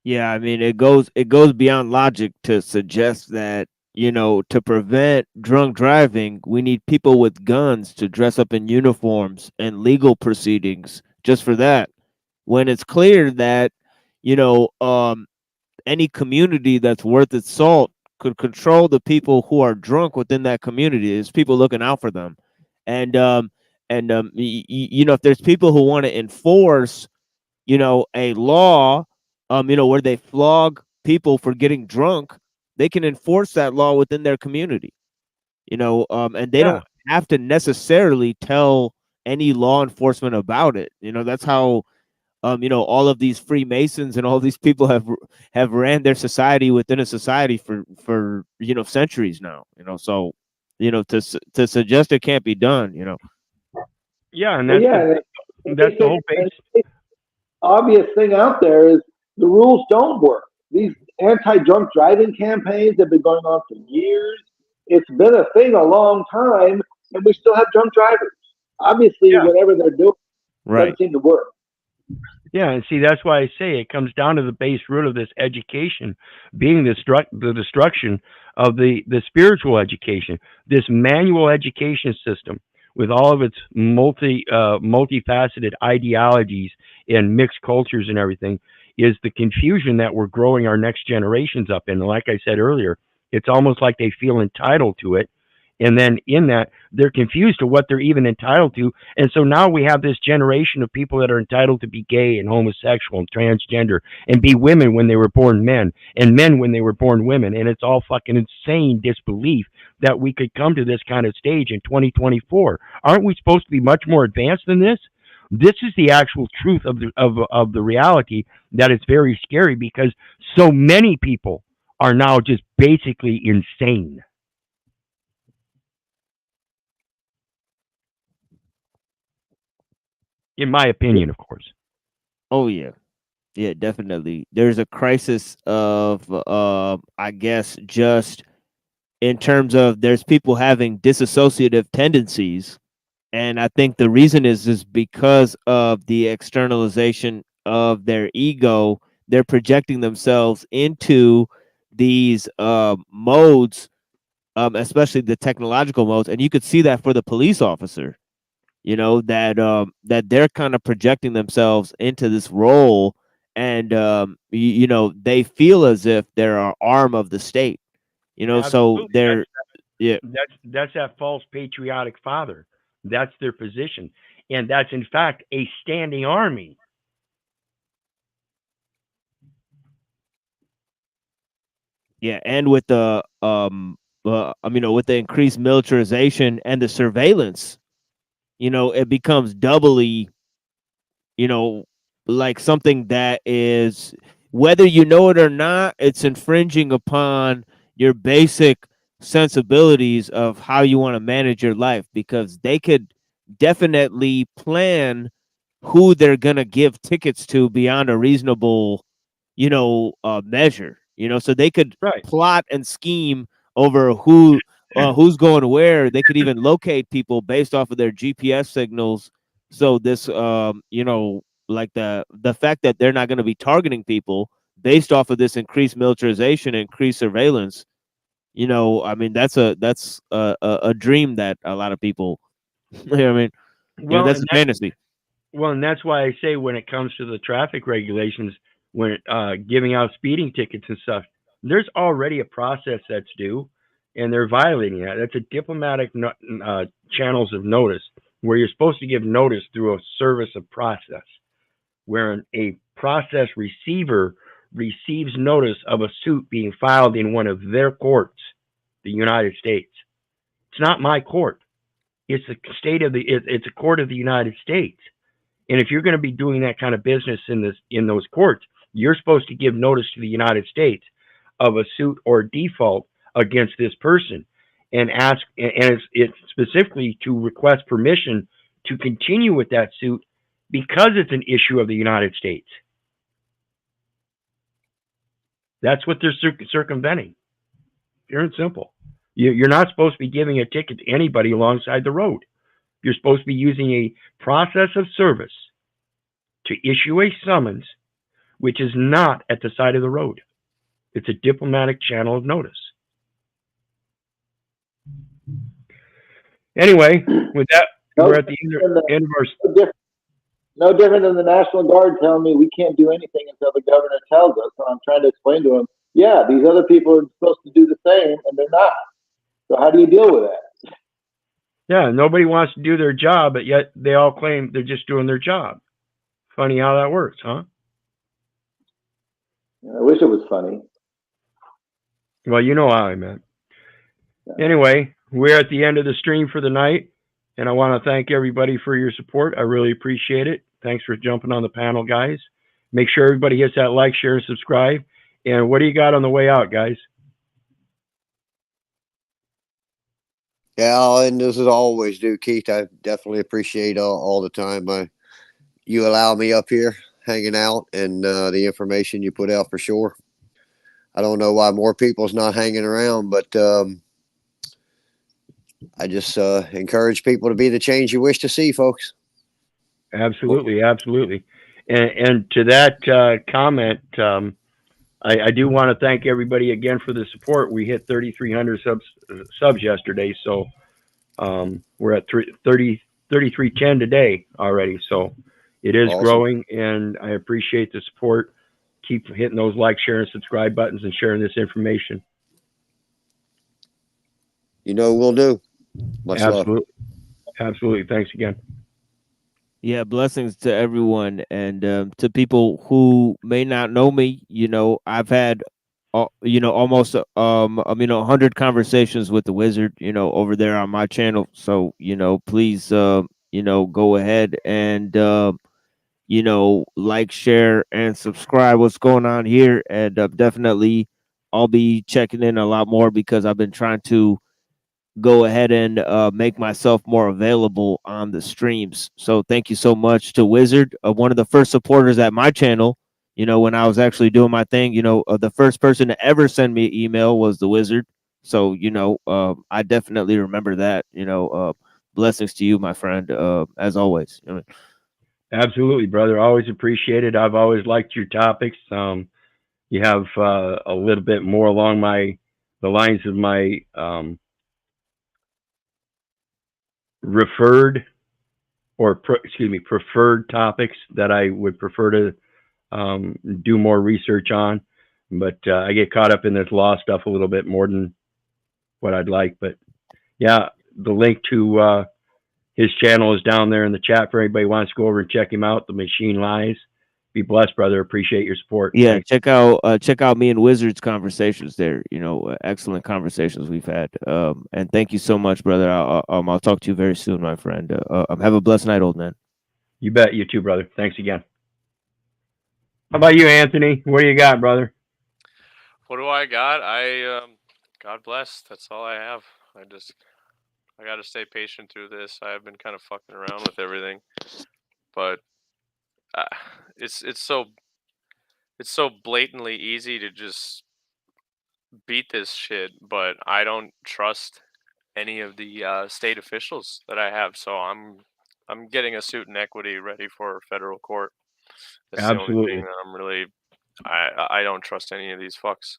Yeah, I mean it goes beyond logic to suggest that, to prevent drunk driving, we need people with guns to dress up in uniforms and legal proceedings just for that. When it's clear that, any community that's worth its salt could control the people who are drunk within that community. There's people looking out for them, and if there's people who want to enforce, a law, where they flog people for getting drunk, they can enforce that law within their community, and they don't have to necessarily tell any law enforcement about it. That's how, all of these Freemasons and all these people have ran their society within a society for centuries now. So, to suggest it can't be done. Yeah, and that's the whole base. Obvious thing out there is the rules don't work. These anti-drunk driving campaigns have been going on for years. It's been a thing a long time, and we still have drunk drivers. Obviously, whatever they're doing doesn't seem to work. Yeah, and see, that's why I say it comes down to the base root of this education being the destruction of the spiritual education, this manual education system with all of its multifaceted ideologies and mixed cultures and everything is the confusion that we're growing our next generations up in. And like I said earlier, it's almost like they feel entitled to it. And then in that, they're confused to what they're even entitled to. And so now we have this generation of people that are entitled to be gay and homosexual and transgender and be women when they were born men and men when they were born women. And it's all fucking insane disbelief that we could come to this kind of stage in 2024. Aren't we supposed to be much more advanced than this? This is the actual truth of the reality that it's very scary because so many people are now just basically insane. In my opinion, of course. Oh yeah, definitely. There's a crisis of, I guess, just in terms of there's people having disassociative tendencies, and I think the reason is because of the externalization of their ego. They're projecting themselves into these modes, especially the technological modes, and you could see that for the police officer. That they're kind of projecting themselves into this role, and they feel as if they're an arm of the state. So they're that's that false patriotic father. That's their position, and that's in fact a standing army. Yeah, and with the with the increased militarization and the surveillance, it becomes doubly, like something that is, whether you know it or not, it's infringing upon your basic sensibilities of how you want to manage your life, because they could definitely plan who they're going to give tickets to beyond a reasonable, measure, so they could plot and scheme over who's going where. They could even locate people based off of their GPS signals. So this, like the fact that they're not going to be targeting people based off of this increased militarization, increased surveillance, you know, I mean, that's a dream that a lot of people, you know what I mean, you know, Well, that's a fantasy. Well, and that's why I say when it comes to the traffic regulations, when giving out speeding tickets and stuff, there's already a process that's due, and they're violating that. That's a diplomatic channels of notice, where you're supposed to give notice through a service of process, where a process receiver receives notice of a suit being filed in one of their courts, the United States. It's not my court. It's a it's a court of the United States. And if you're going to be doing that kind of business in those courts, you're supposed to give notice to the United States of a suit or default against this person, and it's specifically to request permission to continue with that suit because it's an issue of the United States. That's what they're circumventing. Pure and simple. You're not supposed to be giving a ticket to anybody alongside the road. You're supposed to be using a process of service to issue a summons, which is not at the side of the road. It's a diplomatic channel of notice. Anyway, with that, we're at the end of our... No different than the National Guard telling me we can't do anything until the governor tells us. And I'm trying to explain to him, yeah, these other people are supposed to do the same, and they're not. So how do you deal with that? Yeah, nobody wants to do their job, but yet they all claim they're just doing their job. Funny how that works, huh? I wish it was funny. Well, you know how I meant. Yeah. Anyway, we're at the end of the stream for the night, and I want to thank everybody for your support. I really appreciate it. Thanks for jumping on the panel, guys. Make sure everybody hits that like, share, and subscribe. And what do you got on the way out, guys? Yeah, and this is always do, Keith. I definitely appreciate all the time you allow me up here hanging out, and the information you put out for sure. I don't know why more people's not hanging around, but I just encourage people to be the change you wish to see, folks. Absolutely, absolutely. And to that comment, I do want to thank everybody again for the support. We hit 3,300 subs yesterday, so we're at 3310 today already. So it is awesome. Growing, and I appreciate the support. Keep hitting those like, share, and subscribe buttons and sharing this information. You know, we'll do. Much Absolutely. love. Absolutely. Thanks again. Yeah, blessings to everyone, and to people who may not know me. You know, I've had, you know, almost 100 conversations with the Wizard, you know, over there on my channel. So, you know, please, you know, go ahead and you know, like, share, and subscribe. What's going on here? And definitely, I'll be checking in a lot more because I've been trying to go ahead and make myself more available on the streams. So thank you so much to Wizard, one of the first supporters at my channel. You know, when I was actually doing my thing, you know, the first person to ever send me an email was the Wizard. So, you know, I definitely remember that. You know, blessings to you, my friend, as always. You know, absolutely, brother. Always appreciate it. I've always liked your topics. You have a little bit more along the lines of my preferred topics that I would prefer to do more research on. But I get caught up in this law stuff a little bit more than what I'd like. But yeah, the link to his channel is down there in the chat for anybody who wants to go over and check him out. The Machine Lies. Be blessed, brother. Appreciate your support. Yeah, thanks. Check out me and Wizard's conversations there. You know, excellent conversations we've had. And thank you so much, brother. I'll talk to you very soon, my friend. Have a blessed night, old man. You bet. You too, brother. Thanks again. How about you, Anthony? What do you got, brother? What do I got? God bless. That's all I have. I got to stay patient through this. I've been kind of fucking around with everything, but it's so blatantly easy to just beat this shit. But I don't trust any of the state officials that I have, so I'm getting a suit in equity ready for federal court. That's absolutely the only thing that I'm really. I don't trust any of these fucks.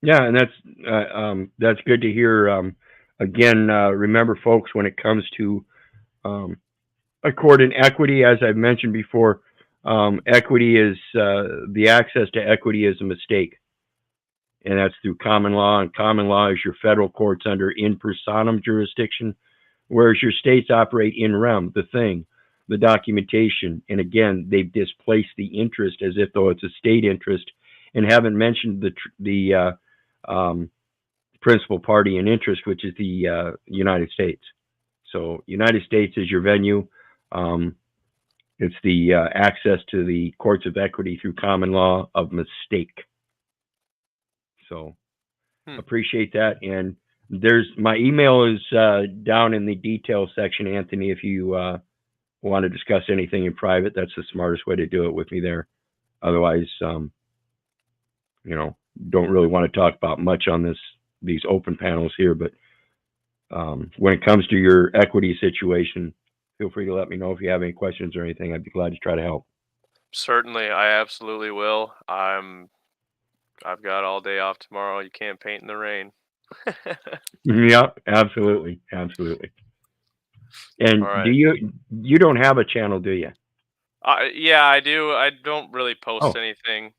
Yeah, and that's good to hear. Again, remember, folks, when it comes to accord and equity, as I've mentioned before, equity is the access to equity is a mistake, and that's through common law. And common law is your federal courts under in personam jurisdiction, whereas your states operate in rem, the thing, the documentation. And again, they've displaced the interest as if though it's a state interest, and haven't mentioned the principal party in interest, which is the United States. So United States is your venue. It's the access to the courts of equity through common law of mistake. So appreciate that. And my email is down in the details section, Anthony. If you want to discuss anything in private, that's the smartest way to do it with me there. Otherwise, don't really want to talk about much on these open panels here. But when it comes to your equity situation, feel free to let me know if you have any questions or anything. I'd be glad to try to help. Certainly, I absolutely will. I've got all day off tomorrow. You can't paint in the rain. Yeah, absolutely. And right. do you don't have a channel, do you? Yeah, I do. I don't really post anything.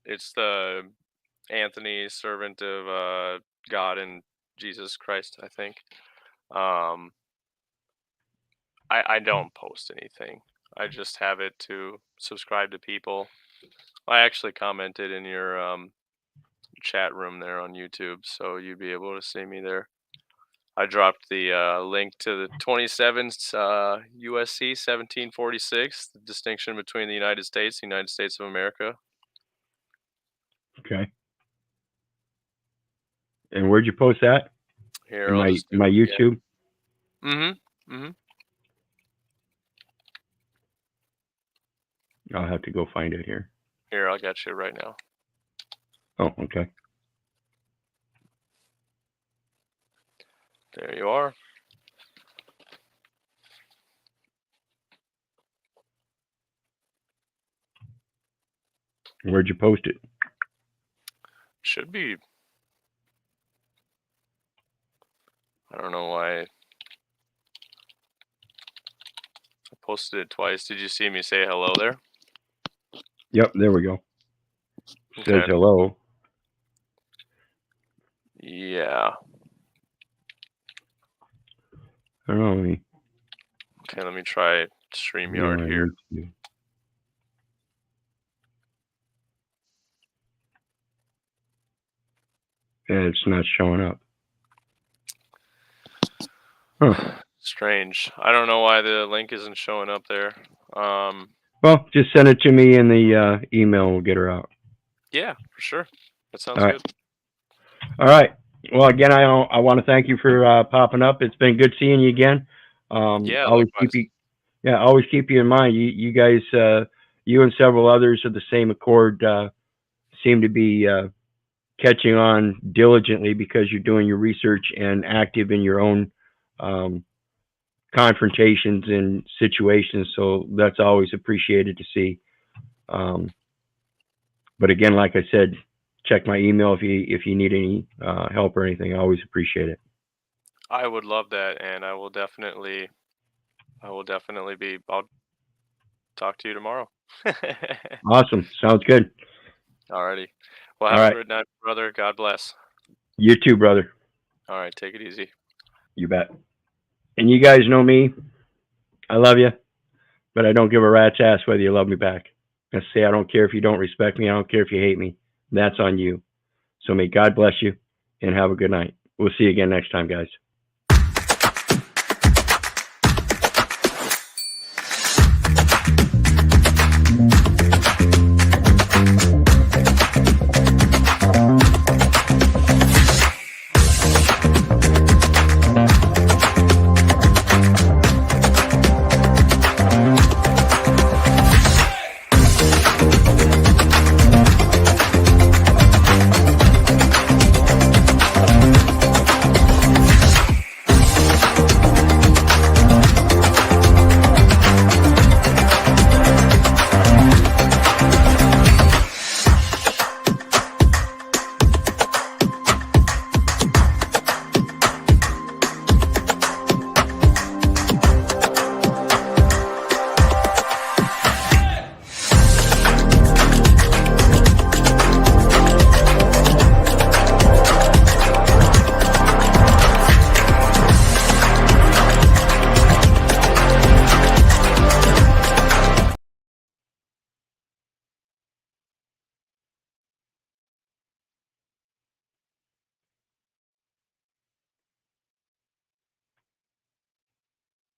It's the Anthony, servant of God and Jesus Christ, I think. I don't post anything. I just have it to subscribe to people. I actually commented in your chat room there on YouTube, so you'd be able to see me there. I dropped the link to the 27th U.S.C. 1746, the distinction between the United States and the United States of America. Okay. And where'd you post that? Here, in my YouTube? I'll have to go find it here. Here, I'll get you right now. Oh, okay. There you are. Where'd you post it? Should be. I don't know why. I posted it twice. Did you see me say hello there? Yep, there we go. Okay. Says hello. Yeah. I don't know. Okay, let me try StreamYard here. Yeah, it's not showing up. Huh. Strange. I don't know why the link isn't showing up there. Well, just send it to me in the email. We'll get her out. Yeah, for sure. That sounds All right. good. All right. Well, again, I want to thank you for popping up. It's been good seeing you again. Yeah, always likewise. keep you in mind. You guys, you and several others of the same accord seem to be catching on diligently because you're doing your research and active in your own confrontations and situations. So that's always appreciated to see. But again, like I said, check my email if you need any help or anything. I always appreciate it. I would love that, and I will definitely be. I'll talk to you tomorrow. Awesome. Sounds good. Alrighty. Well, All have right. a good night, brother. God bless. You too, brother. All right, take it easy. You bet. And you guys know me. I love you, but I don't give a rat's ass whether you love me back. I say I don't care if you don't respect me. I don't care if you hate me. That's on you. So may God bless you and have a good night. We'll see you again next time, guys.